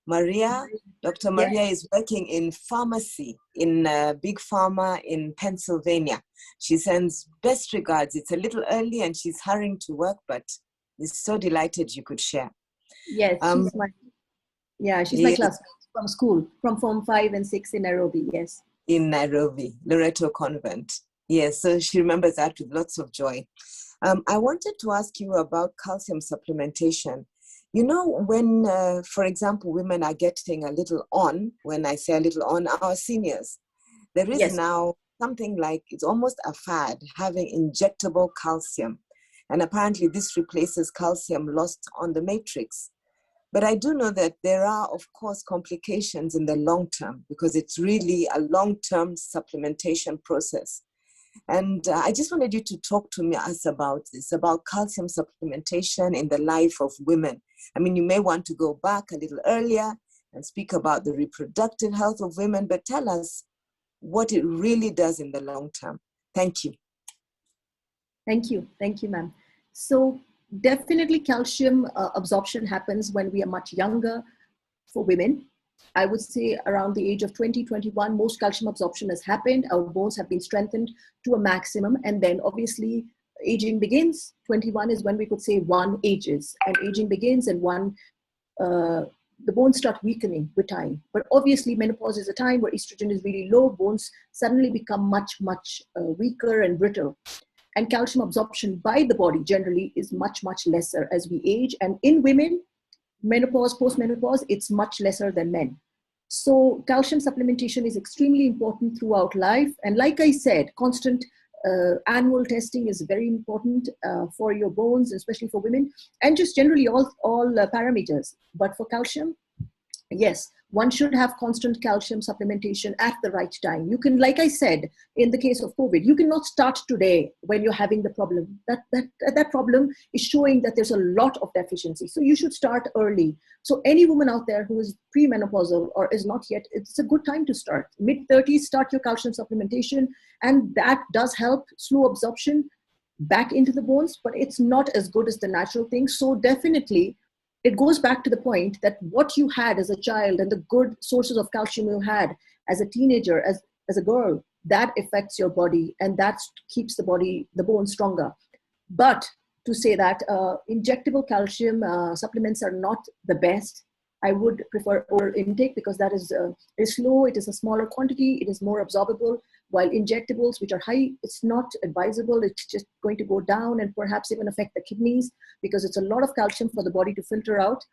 Maria. Dr. Maria is working in pharmacy in Big Pharma in Pennsylvania. She sends best regards. It's a little early and she's hurrying to work, but is so delighted you could share. Yes, she's my classmate from school, from Form 5 and 6 in Nairobi, yes. In Nairobi, Loreto Convent. Yes, so she remembers that with lots of joy. I wanted to ask you about calcium supplementation. You know, when, for example, women are getting a little on, when I say a little on, our seniors, there is now something like, it's almost a fad, having injectable calcium. And apparently this replaces calcium lost on the matrix. But I do know that there are, of course, complications in the long term, because it's really a long-term supplementation process. And I just wanted you to talk to us about this, about calcium supplementation in the life of women. I mean, you may want to go back a little earlier and speak about the reproductive health of women, but tell us what it really does in the long term. Thank you. Thank you, ma'am. So definitely calcium absorption happens when we are much younger for women. I would say around the age of 20, 21, most calcium absorption has happened. Our bones have been strengthened to a maximum. And then obviously aging begins. 21 is when we could say one ages, and aging begins, and the bones start weakening with time. But obviously menopause is a time where estrogen is really low. Bones suddenly become much weaker and brittle. And calcium absorption by the body generally is much lesser as we age. And in women, menopause, post-menopause, it's much lesser than men. So calcium supplementation is extremely important throughout life. And like I said, constant annual testing is very important for your bones, especially for women, and just generally all parameters. But for calcium, yes, one should have constant calcium supplementation at the right time. You can, like I said, in the case of COVID, you cannot start today when you're having the problem. That problem is showing that there's a lot of deficiency. So you should start early. So any woman out there who is premenopausal or is not yet, it's a good time to start. Mid-30s, start your calcium supplementation, and that does help slow absorption back into the bones, but it's not as good as the natural thing. So definitely, it goes back to the point that what you had as a child and the good sources of calcium you had as a teenager, as a girl, that affects your body, and that keeps the bone stronger. But to say that injectable calcium supplements are not the best, I would prefer oral intake, because that is slow, it is a smaller quantity, it is more absorbable, while injectables, which are high, it's not advisable, it's just going to go down and perhaps even affect the kidneys, because it's a lot of calcium for the body to filter out.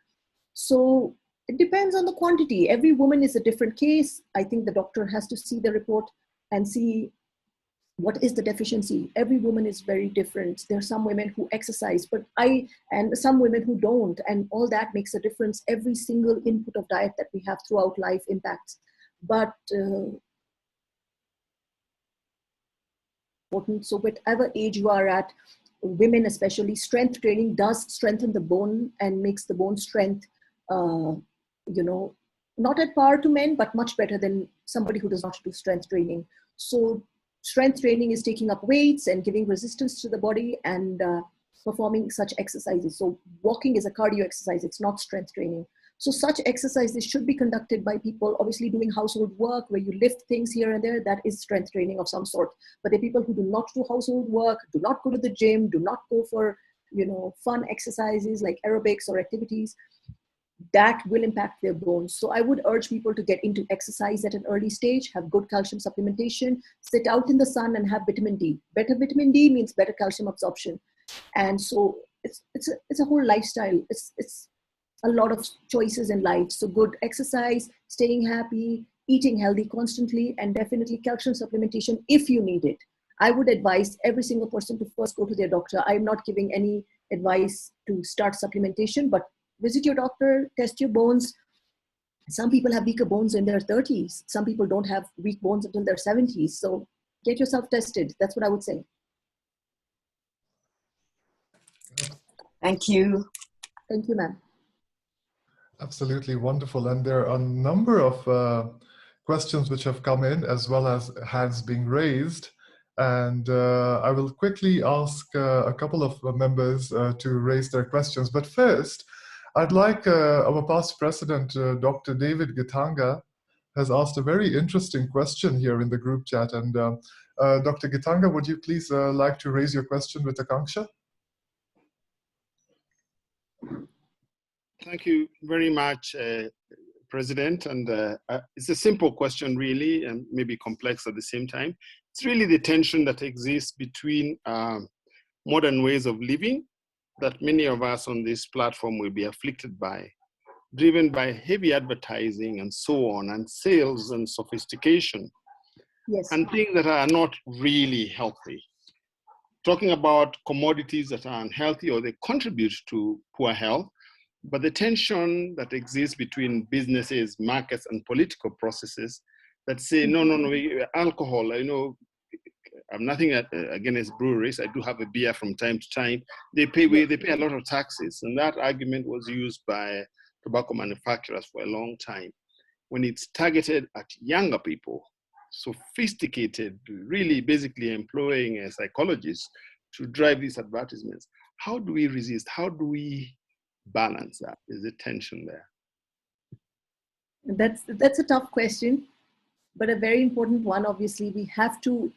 So it depends on the quantity. Every woman is a different case. I think the doctor has to see the report and see what is the deficiency. Every woman is very different. There are some women who exercise, and some women who don't, and all that makes a difference. Every single input of diet that we have throughout life impacts. But important. So whatever age you are at, women especially, strength training does strengthen the bone and makes the bone strength, not at par to men, but much better than somebody who does not do strength training. So strength training is taking up weights and giving resistance to the body and performing such exercises. So walking is a cardio exercise, it's not strength training. So such exercises should be conducted by people obviously doing household work where you lift things here and there. That is strength training of some sort. But the people who do not do household work, do not go to the gym, do not go for fun exercises like aerobics or activities, that will impact their bones. So I would urge people to get into exercise at an early stage, have good calcium supplementation, sit out in the sun and have vitamin D. Better vitamin D means better calcium absorption. And so it's a whole lifestyle. It's a lot of choices in life. So good exercise, staying happy, eating healthy constantly, and definitely calcium supplementation if you need it. I would advise every single person to first go to their doctor. I'm not giving any advice to start supplementation, but visit your doctor, test your bones. Some people have weaker bones in their 30s. Some people don't have weak bones until their 70s. So get yourself tested. That's what I would say. Thank you. Thank you, ma'am. Absolutely wonderful. And there are a number of questions which have come in, as well as hands being raised. And I will quickly ask a couple of members to raise their questions. But first, I'd like our past president, Dr. David Gitanga, has asked a very interesting question here in the group chat. And Dr. Gitanga, would you please like to raise your question with Akanksha? Thank you very much, President. And it's a simple question, really, and maybe complex at the same time. It's really the tension that exists between modern ways of living that many of us on this platform will be afflicted by, driven by heavy advertising and so on, and sales and sophistication, yes, and things that are not really healthy. Talking about commodities that are unhealthy or they contribute to poor health, but the tension that exists between businesses, markets, and political processes that say, no, alcohol, I'm nothing against breweries. I do have a beer from time to time. They pay a lot of taxes, and that argument was used by tobacco manufacturers for a long time. When it's targeted at younger people, sophisticated, really basically employing a psychologist to drive these advertisements, how do we resist? How do we balance that? Is there tension there? That's a tough question, but a very important one. Obviously, we have to,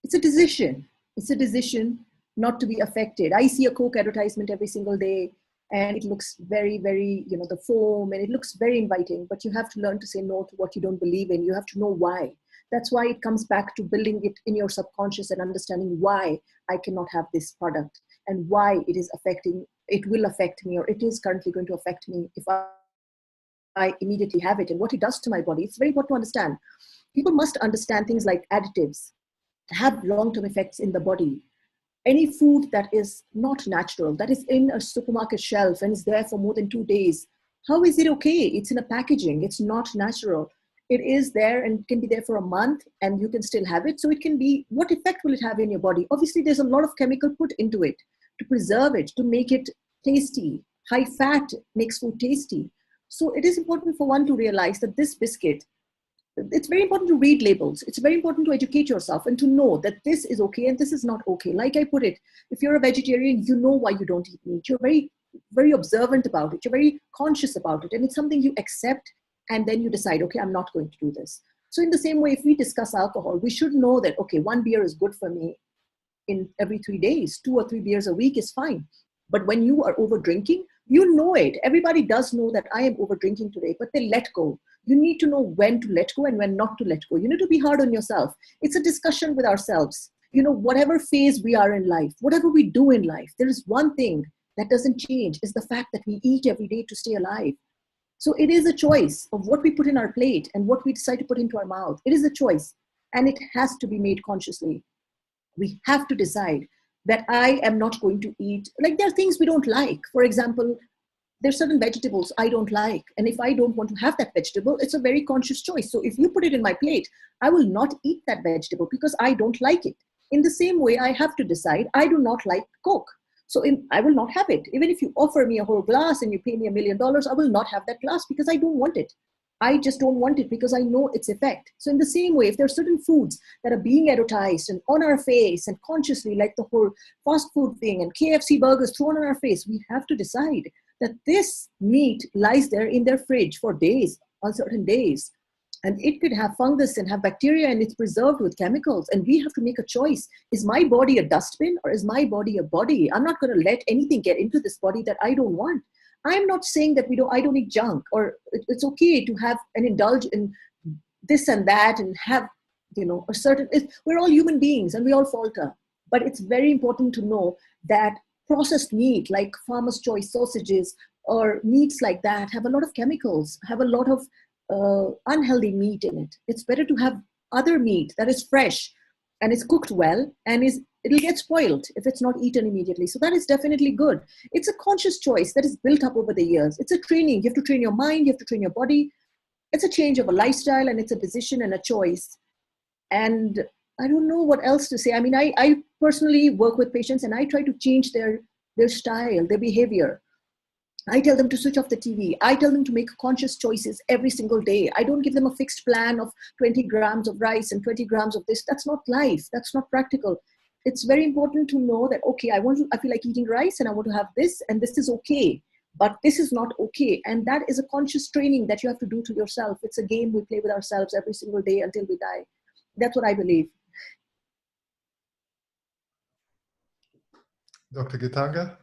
it's a decision. It's a decision not to be affected. I see a Coke advertisement every single day, and it looks very, very, the foam, and it looks very inviting, but you have to learn to say no to what you don't believe in. You have to know why. That's why it comes back to building it in your subconscious and understanding why I cannot have this product and why it will affect me, or it is currently going to affect me if I immediately have it, and what it does to my body. It's very important to understand. People must understand things like additives have long-term effects in the body. Any food that is not natural, that is in a supermarket shelf and is there for more than 2 days, how is it okay? It's in a packaging, it's not natural. It is there and can be there for a month and you can still have it. So it can be, what effect will it have in your body? Obviously, there's a lot of chemical put into it to preserve it, to make it tasty. High fat makes food tasty. So it is important for one to realize that this biscuit, it's very important to read labels. It's very important to educate yourself and to know that this is okay and this is not okay. Like I put it, if you're a vegetarian, you know why you don't eat meat. You're very, very observant about it. You're very conscious about it. And it's something you accept and then you decide, okay, I'm not going to do this. So in the same way, if we discuss alcohol, we should know that, okay, 1 beer is good for me in every 3 days. 2 or 3 beers a week is fine. But when you are over drinking, you know it. Everybody does know that I am over drinking today, but they let go. You need to know when to let go and when not to let go. You need to be hard on yourself. It's a discussion with ourselves. Whatever phase we are in life, whatever we do in life, there is one thing that doesn't change, is the fact that we eat every day to stay alive. So it is a choice of what we put in our plate and what we decide to put into our mouth. It is a choice, and it has to be made consciously. We have to decide that I am not going to eat, like there are things we don't like. For example, there's certain vegetables I don't like. And if I don't want to have that vegetable, it's a very conscious choice. So if you put it in my plate, I will not eat that vegetable because I don't like it. In the same way, I have to decide I do not like Coke. So I will not have it. Even if you offer me a whole glass and you pay me $1 million, I will not have that glass because I don't want it. I just don't want it because I know its effect. So in the same way, if there are certain foods that are being advertised and on our face and consciously, like the whole fast food thing and KFC burgers thrown on our face, we have to decide that this meat lies there in their fridge for days, on certain days. And it could have fungus and have bacteria and it's preserved with chemicals. And we have to make a choice. Is my body a dustbin or is my body a body? I'm not going to let anything get into this body that I don't want. I'm not saying that I don't eat junk, or it's okay to have and indulge in this and that and have, a certain, we're all human beings and we all falter. But it's very important to know that processed meat like Farmer's Choice sausages or meats like that have a lot of chemicals, have a lot of unhealthy meat in it. It's better to have other meat that is fresh and is cooked well and it'll get spoiled if it's not eaten immediately. So that is definitely good. It's a conscious choice that is built up over the years. It's a training. You have to train your mind, you have to train your body. It's a change of a lifestyle and it's a decision and a choice. And I don't know what else to say. I mean, I personally work with patients and I try to change their style, their behavior. I tell them to switch off the TV. I tell them to make conscious choices every single day. I don't give them a fixed plan of 20 grams of rice and 20 grams of this. That's not life. That's not practical. It's very important to know that, okay, I feel like eating rice and I want to have this and this is okay, but this is not okay. And that is a conscious training that you have to do to yourself. It's a game we play with ourselves every single day until we die. That's what I believe. Dr. Gitanga?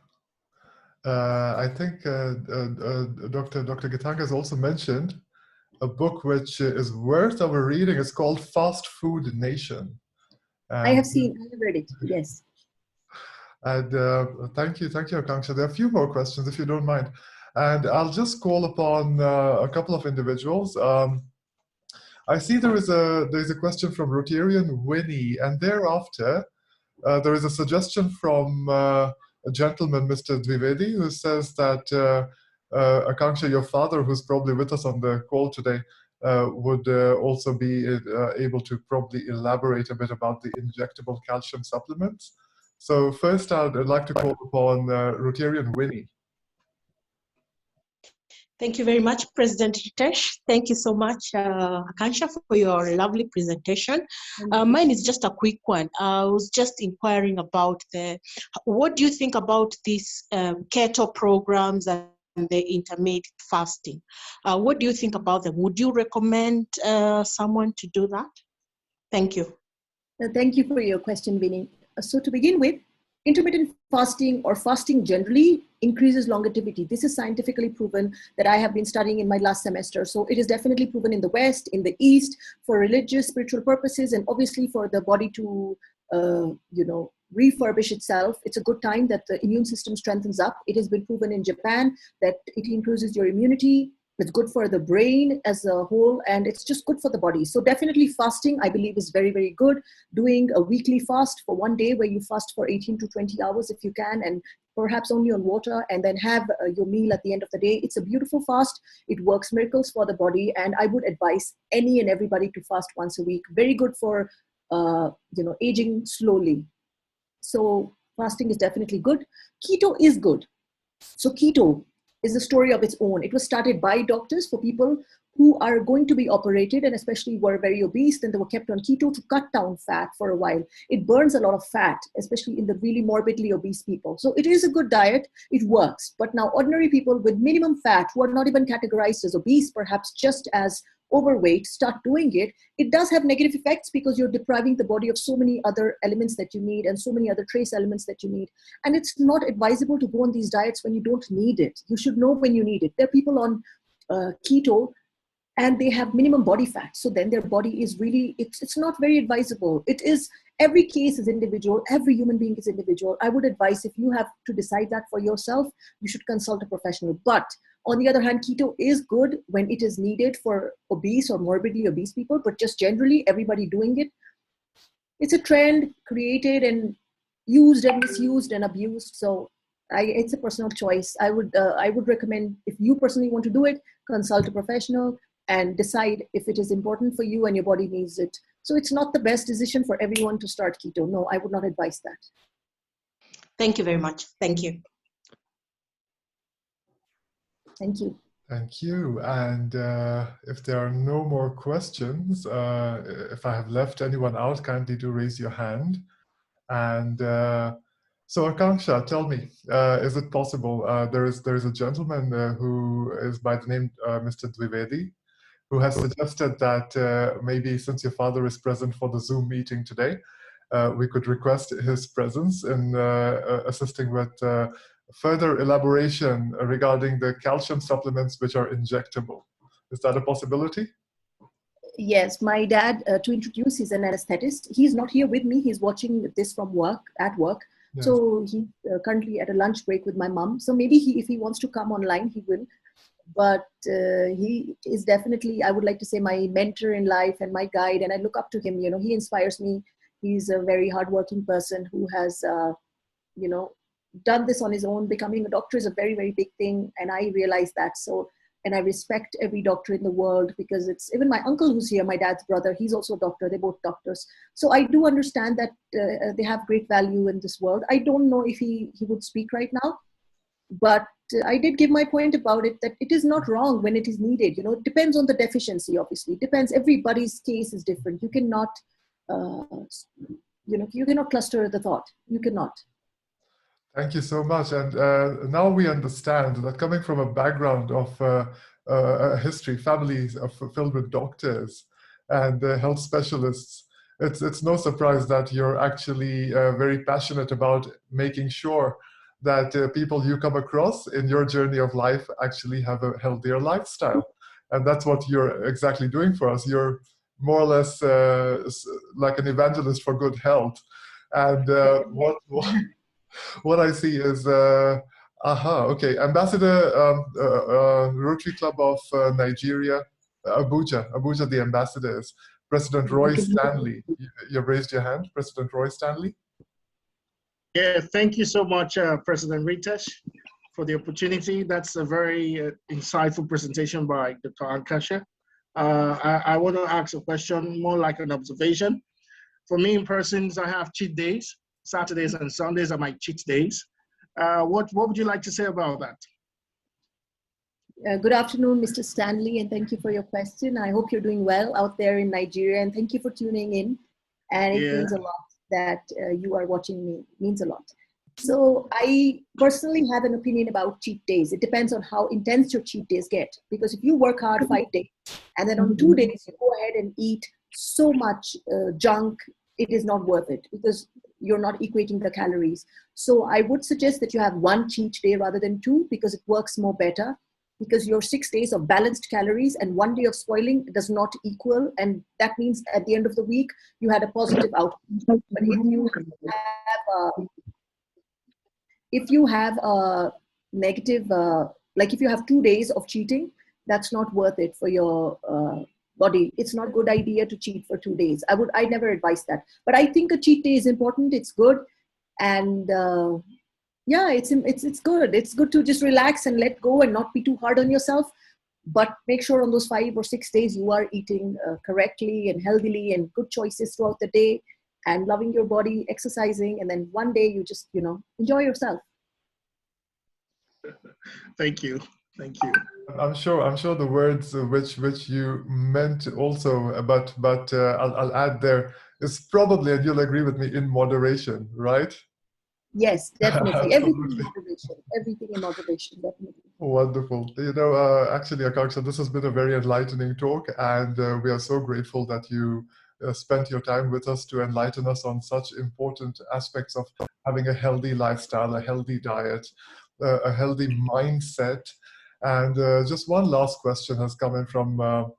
I think Dr. Gitanga has also mentioned a book which is worth our reading. It's called Fast Food Nation. I have read it, yes. And thank you, Akanksha. There are a few more questions, if you don't mind. And I'll just call upon a couple of individuals. I see there's a question from Rotarian Winnie, and thereafter there is a suggestion from a gentleman, Mr. Dwivedi, who says that Akanksha, your father, who's probably with us on the call today, would also be able to probably elaborate a bit about the injectable calcium supplements. So first, I'd like to call upon Rotarian Winnie. Thank you very much, President Ritesh. Thank you so much, Akanksha, for your lovely presentation. Mine is just a quick one. I was just inquiring about what do you think about these keto programs and the intermittent fasting? What do you think about them? Would you recommend someone to do that? Thank you. Thank you for your question, Vinny. So to begin with, intermittent fasting or fasting generally increases longevity. This is scientifically proven that I have been studying in my last semester. So it is definitely proven in the West, in the East, for religious, spiritual purposes, and obviously for the body to, refurbish itself. It's a good time that the immune system strengthens up. It has been proven in Japan that it increases your immunity. It's good for the brain as a whole, and it's just good for the body. So definitely fasting, I believe, is very, very good. Doing a weekly fast for one day where you fast for 18 to 20 hours if you can, and perhaps only on water, and then have your meal at the end of the day. It's a beautiful fast. It works miracles for the body, and I would advise any and everybody to fast once a week. Very good for, aging slowly. So fasting is definitely good. Keto is good. So keto is a story of its own. It was started by doctors for people who are going to be operated and especially were very obese, then they were kept on keto to cut down fat for a while. It burns a lot of fat, especially in the really morbidly obese people. So it is a good diet, it works. But now ordinary people with minimum fat who are not even categorized as obese, perhaps just as overweight, start doing it. It does have negative effects because you're depriving the body of so many other elements that you need and so many other trace elements that you need. And it's not advisable to go on these diets when you don't need it. You should know when you need it. There are people on keto and they have minimum body fat. So then their body is really, it's not very advisable. It is, every case is individual. Every human being is individual. I would advise, if you have to decide that for yourself, you should consult a professional. But on the other hand, keto is good when it is needed for obese or morbidly obese people, but just generally everybody doing it. It's a trend created and used and misused and abused. So it's a personal choice. I would recommend, if you personally want to do it, consult a professional and decide if it is important for you and your body needs it. So it's not the best decision for everyone to start keto. No, I would not advise that. Thank you very much. Thank you. Thank you. Thank you. And if there are no more questions, if I have left anyone out, kindly do raise your hand. And so Akanksha, tell me, is it possible? There is a gentleman who is by the name Mr. Dwivedi, who has suggested that maybe since your father is present for the Zoom meeting today, we could request his presence in assisting with further elaboration regarding the calcium supplements which are injectable. Is that a possibility? Yes, my dad, to introduce, he's an anesthetist. He's not here with me. He's watching this from work, at work. Yes. So he's currently at a lunch break with my mom. So maybe if he wants to come online, he will. But he is definitely, I would like to say, my mentor in life and my guide. And I look up to him. You know, he inspires me. He's a very hardworking person who has, done this on his own. Becoming a doctor is a very, very big thing. And I realize that. So, and I respect every doctor in the world, because it's even my uncle who's here, my dad's brother, he's also a doctor. They're both doctors. So I do understand that they have great value in this world. I don't know if he would speak right now, but I did give my point about it, that it is not wrong when it is needed. You know, it depends on the deficiency, obviously. It depends. Everybody's case is different. You cannot, you cannot cluster the thought. You cannot. Thank you so much. And now we understand that coming from a background of a history, families filled with doctors and health specialists, it's no surprise that you're actually very passionate about making sure that people you come across in your journey of life actually have a healthier lifestyle. And that's what you're exactly doing for us. You're more or less like an evangelist for good health. And what I see is, okay, Ambassador, Rotary Club of Nigeria, Abuja, the ambassadors, President Roy Stanley. You've raised your hand, President Roy Stanley. Yeah, thank you so much, President Ritesh, for the opportunity. That's a very insightful presentation by Dr. Akanksha. I want to ask a question more like an observation. For me, in persons, I have cheat days. Saturdays and Sundays are my cheat days. What would you like to say about that? Good afternoon, Mr. Stanley, and thank you for your question. I hope you're doing well out there in Nigeria, and thank you for tuning in. And it means a lot that you are watching me. It means a lot. So I personally have an opinion about cheat days. It depends on how intense your cheat days get. Because if you work hard 5 days, and then on 2 days you go ahead and eat so much junk, it is not worth it because you're not equating the calories. So I would suggest that you have 1 cheat day rather than 2 because it works more better. Because your 6 days of balanced calories and 1 day of spoiling does not equal. And that means at the end of the week, you had a positive outcome. But if you have a negative, like if you have 2 days of cheating, that's not worth it for your body. It's not a good idea to cheat for 2 days. I never advise that. But I think a cheat day is important. It's good. And yeah, it's good. It's good to just relax and let go and not be too hard on yourself. But make sure on those 5 or 6 days you are eating correctly and healthily and good choices throughout the day and loving your body, exercising, and then 1 day you just, enjoy yourself. Thank you. Thank you. I'm sure the words which you meant also, but I'll add there is probably, and you'll agree with me, in moderation, right? Yes, definitely. Everything in moderation. Everything in moderation, definitely. Wonderful. Actually, Akanksha, this has been a very enlightening talk, and we are so grateful that you spent your time with us to enlighten us on such important aspects of having a healthy lifestyle, a healthy diet, a healthy mindset. And just one last question has come in from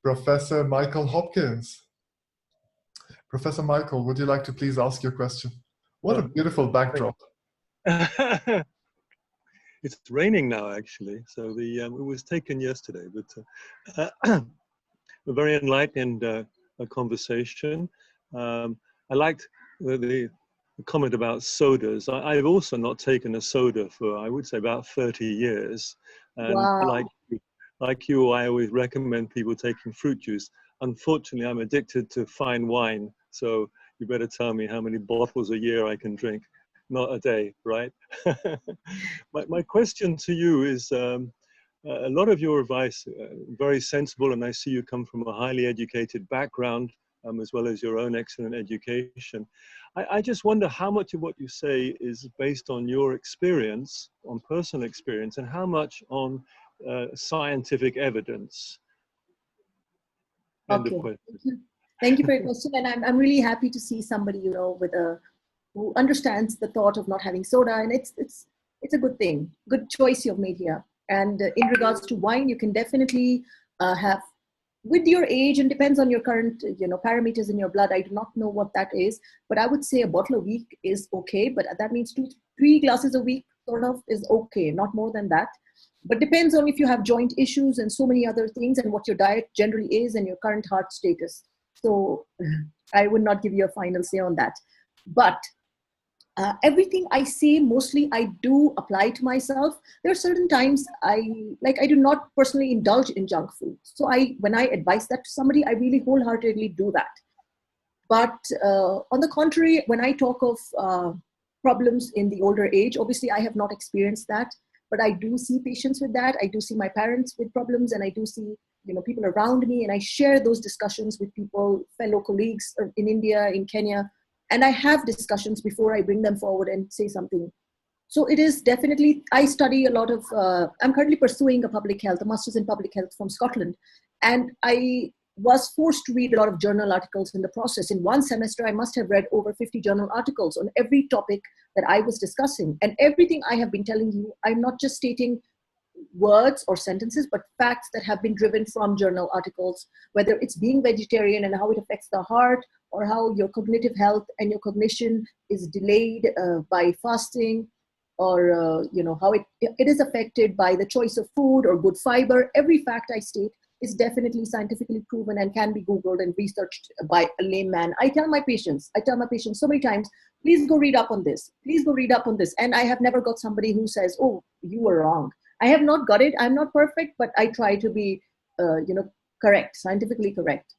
Professor Michael Hopkins. Professor Michael, would you like to please ask your question? What a beautiful backdrop. It's raining now, actually. So it was taken yesterday, but a very enlightening conversation. I liked the comment about sodas. I've also not taken a soda for, I would say, about 30 years. And wow. like you, I always recommend people taking fruit juice. Unfortunately, I'm addicted to fine wine. So you better tell me how many bottles a year I can drink. Not a day, right? my question to you is, a lot of your advice, very sensible, and I see you come from a highly educated background, as well as your own excellent education. I just wonder how much of what you say is based on your experience, on personal experience, and how much on scientific evidence. End of question. Thank you for your question, and I'm really happy to see somebody who understands the thought of not having soda, and it's a good thing, good choice you've made here. And in regards to wine, you can definitely have, with your age, and depends on your current parameters in your blood. I do not know what that is, but I would say a bottle a week is okay. But that means 2-3 glasses a week sort of is okay, not more than that. But depends on if you have joint issues and so many other things, and what your diet generally is and your current heart status. So I would not give you a final say on that. But everything I say, mostly I do apply to myself. There are certain times I do not personally indulge in junk food. So when I advise that to somebody, I really wholeheartedly do that. But on the contrary, when I talk of problems in the older age, obviously I have not experienced that, but I do see patients with that. I do see my parents with problems, and I do see people around me, and I share those discussions with people, fellow colleagues in India, in Kenya. And I have discussions before I bring them forward and say something. So it is definitely, I study a lot of, I'm currently pursuing a master's in public health from Scotland. And I was forced to read a lot of journal articles in the process. In one semester, I must have read over 50 journal articles on every topic that I was discussing. And everything I have been telling you, I'm not just stating words or sentences, but facts that have been driven from journal articles, whether it's being vegetarian and how it affects the heart, or how your cognitive health and your cognition is delayed by fasting, or how it is affected by the choice of food or good fiber. Every fact I state is definitely scientifically proven and can be Googled and researched by a layman. I tell my patients so many times, please go read up on this. Please go read up on this. And I have never got somebody who says, oh, you were wrong. I have not got it. I'm not perfect, but I try to be, Correct, scientifically correct.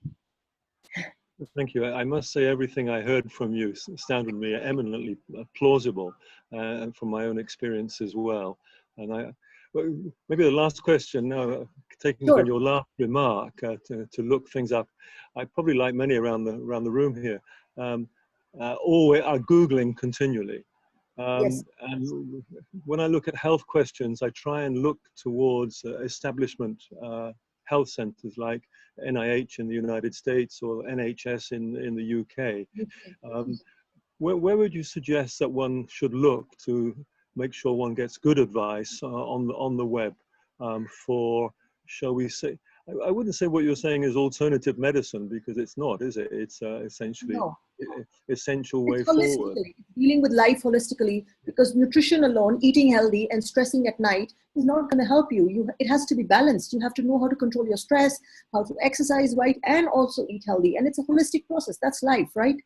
Thank you. I must say everything I heard from you sounded me eminently plausible from my own experience as well. And maybe the last question now, taking Sure. from your last remark to look things up, I probably like many around the room here, always are Googling continually. Yes. And when I look at health questions, I try and look towards establishment health centers like NIH in the United States or NHS in the UK. Where would you suggest that one should look to make sure one gets good advice on the web for, shall we say, I wouldn't say what you're saying is alternative medicine, because it's not, is it? It's essentially essential way forward. Dealing with life holistically, because nutrition alone, eating healthy and stressing at night is not going to help you. It has to be balanced. You have to know how to control your stress, how to exercise right, and also eat healthy. And it's a holistic process. That's life, right?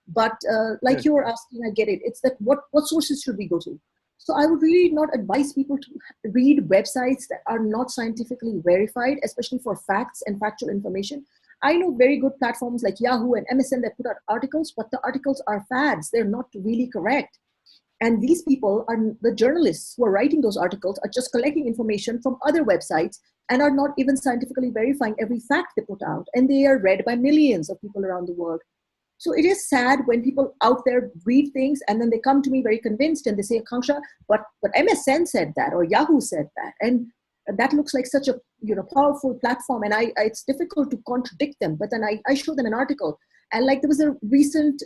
But like you were asking, I get it. It's that what sources should we go to? So I would really not advise people to read websites that are not scientifically verified, especially for facts and factual information. I know very good platforms like Yahoo and MSN that put out articles, but the articles are fads. They're not really correct. And these people are the journalists who are writing those articles are just collecting information from other websites and are not even scientifically verifying every fact they put out. And they are read by millions of people around the world. So it is sad when people out there read things and then they come to me very convinced and they say, Akanksha, but MSN said that or Yahoo said that. And that looks like such a powerful platform, and it's difficult to contradict them. But then I show them an article, and like there was a recent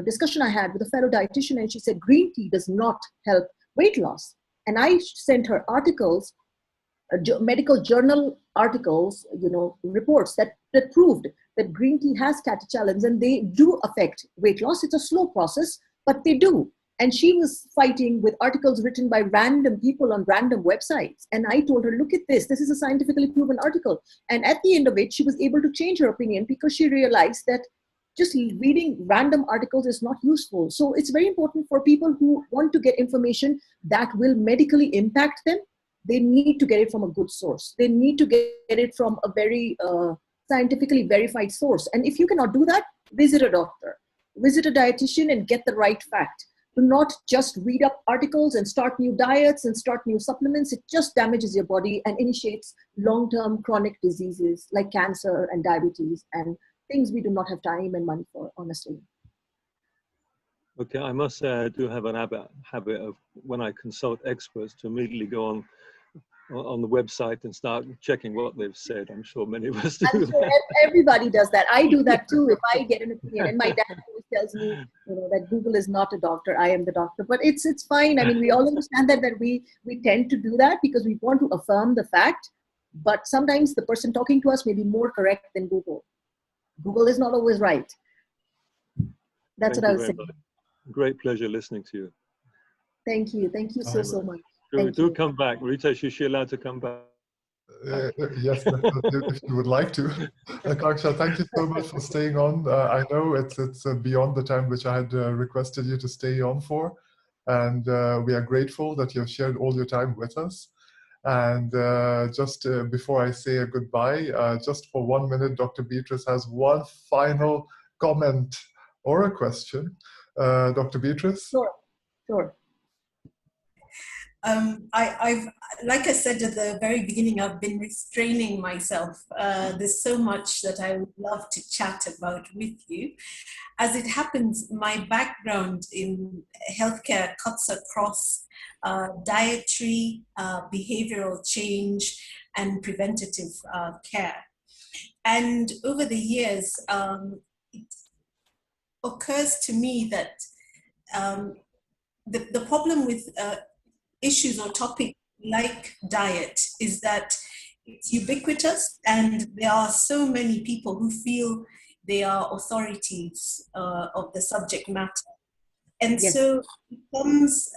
discussion I had with a fellow dietitian, and she said green tea does not help weight loss. And I sent her articles, medical journal articles, reports that proved that green tea has catecholins and they do affect weight loss. It's a slow process, but they do. And she was fighting with articles written by random people on random websites. And I told her, look at this. This is a scientifically proven article. And at the end of it, she was able to change her opinion because she realized that just reading random articles is not useful. So it's very important for people who want to get information that will medically impact them. They need to get it from a good source. They need to get it from a very scientifically verified source. And if you cannot do that, visit a doctor, visit a dietitian and get the right fact. Do not just read up articles and start new diets and start new supplements. It just damages your body and initiates long-term chronic diseases like cancer and diabetes and things we do not have time and money for, honestly. Okay, I must say I do have an habit of, when I consult experts, to immediately go on the website and start checking what they've said. I'm sure many of us do. I'm sure everybody does that. I do that too if I get an opinion. And my dad always tells me, that Google is not a doctor. I am the doctor. But it's fine. I mean, we all understand that we tend to do that because we want to affirm the fact. But sometimes the person talking to us may be more correct than Google. Google is not always right. That's what I was saying. Great pleasure listening to you. Thank you. Thank you so much. Do come back. Ritesh, is she allowed to come back? Yes, if you would like to. Akanksha, thank you so much for staying on. I know it's beyond the time which I had requested you to stay on for. And we are grateful that you have shared all your time with us. And just before I say a goodbye, just for 1 minute, Dr. Beatrice has one final comment or a question. Dr. Beatrice? Sure. I've, like I said at the very beginning, I've been restraining myself. There's so much that I would love to chat about with you. As it happens, my background in healthcare cuts across dietary, behavioral change, and preventative care. And over the years, it occurs to me that the problem with issues or topics like diet is that it's ubiquitous and there are so many people who feel they are authorities of the subject matter. And so it becomes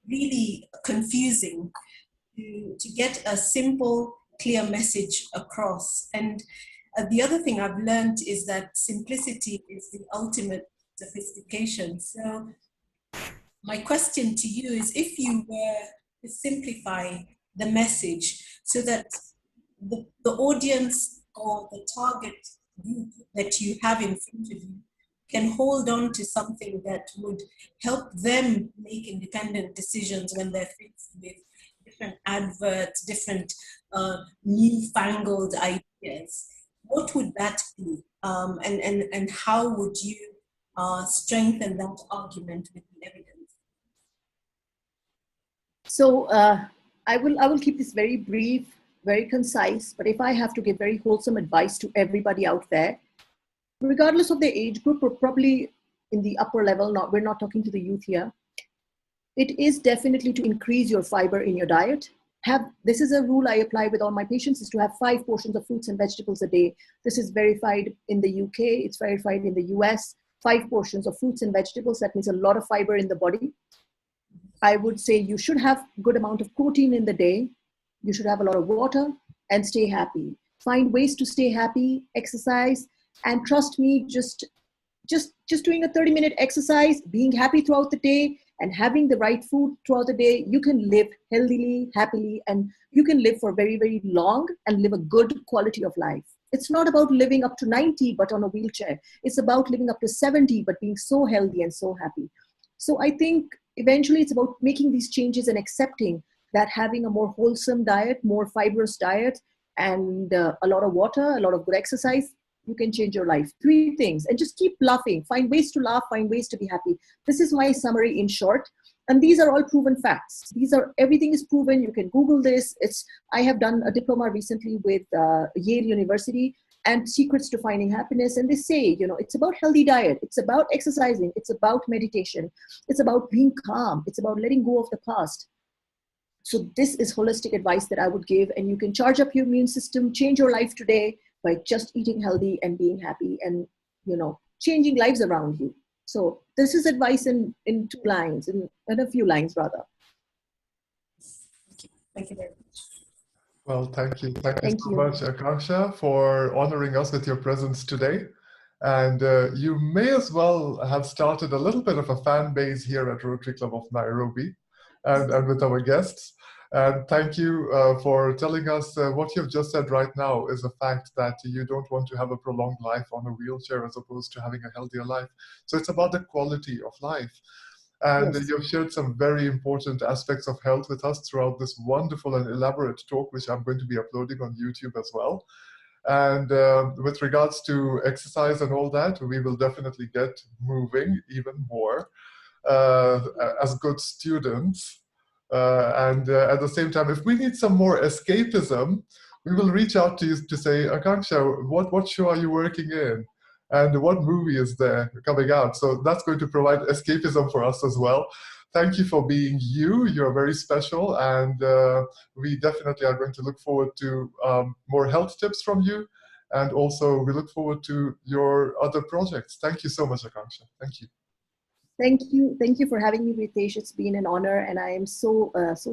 really confusing to get a simple, clear message across. And the other thing I've learned is that simplicity is the ultimate sophistication. So my question to you is, if you were to simplify the message so that the audience or the target group that you have in front of you can hold on to something that would help them make independent decisions when they're faced with different adverts, different newfangled ideas, what would that be? And how would you strengthen that argument with the evidence? So I will keep this very brief, very concise, but if I have to give very wholesome advice to everybody out there, regardless of their age group, or probably in the upper level, we're not talking to the youth here, it is definitely to increase your fiber in your diet. This is a rule I apply with all my patients, is to have 5 portions of fruits and vegetables a day. This is verified in the UK, it's verified in the US, 5 portions of fruits and vegetables. That means a lot of fiber in the body. I would say you should have a good amount of protein in the day. You should have a lot of water and stay happy. Find ways to stay happy, exercise, and trust me, just doing a 30-minute exercise, being happy throughout the day, and having the right food throughout the day, you can live healthily, happily, and you can live for very, very long and live a good quality of life. It's not about living up to 90, but on a wheelchair. It's about living up to 70, but being so healthy and so happy. So I think eventually it's about making these changes and accepting that having a more wholesome diet, more fibrous diet, and a lot of water, a lot of good exercise, you can change your life. 3 things, and just keep laughing. Find ways to laugh, find ways to be happy. This is my summary in short. And these are all proven facts. Everything is proven. You can Google this. I have done a diploma recently with Yale University and Secrets to Finding Happiness. And they say, it's about healthy diet. It's about exercising. It's about meditation. It's about being calm. It's about letting go of the past. So this is holistic advice that I would give. And you can charge up your immune system, change your life today by just eating healthy and being happy and, changing lives around you. So this is advice in 2 lines, in a few lines rather. Thank you very much. Well, thank you. Thank you so much, Akanksha, for honoring us with your presence today. And you may as well have started a little bit of a fan base here at Rotary Club of Nairobi and with our guests. And thank you for telling us what you've just said right now is a fact that you don't want to have a prolonged life on a wheelchair as opposed to having a healthier life. So it's about the quality of life. And Yes. you've shared some very important aspects of health with us throughout this wonderful and elaborate talk, which I'm going to be uploading on YouTube as well. And with regards to exercise and all that, we will definitely get moving even more as good students. And at the same time, if we need some more escapism, we will reach out to you to say, Akanksha, what show are you working in? And what movie is there coming out? So that's going to provide escapism for us as well. Thank you for being you. You're very special. And we definitely are going to look forward to more health tips from you. And also we look forward to your other projects. Thank you so much, Akanksha. Thank you. Thank you for having me, Ritesh. It's been an honor, and I am so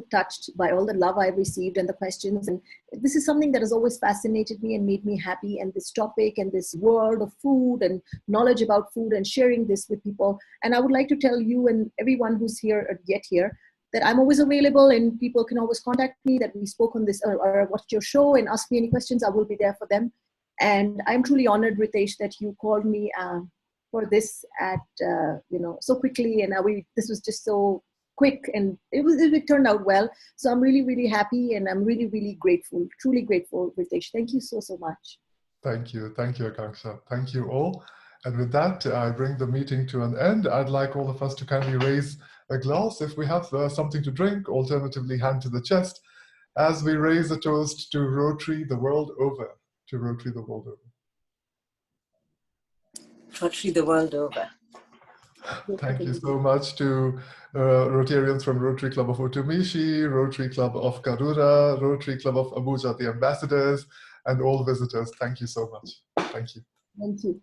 touched by all the love I've received and the questions. And this is something that has always fascinated me and made me happy. And this topic and this world of food and knowledge about food and sharing this with people. And I would like to tell you and everyone who's here yet here that I'm always available, and people can always contact me. That we spoke on this or watched your show and ask me any questions. I will be there for them. And I'm truly honored, Ritesh, that you called me for this at so quickly, and this was just so quick, and it turned out well. So I'm really, really happy, and I'm really, really grateful, truly grateful, Ritesh. Thank you so much. Thank you, Akanksha. Thank you all. And with that, I bring the meeting to an end. I'd like all of us to kindly raise a glass if we have something to drink, alternatively hand to the chest, as we raise a toast to Rotary the world over. To Rotary the world over. Rotary the world over. Thank you so much to Rotarians from Rotary Club of Utumishi, Rotary Club of Karura, Rotary Club of Abuja, the ambassadors, and all visitors. Thank you so much. Thank you. Thank you.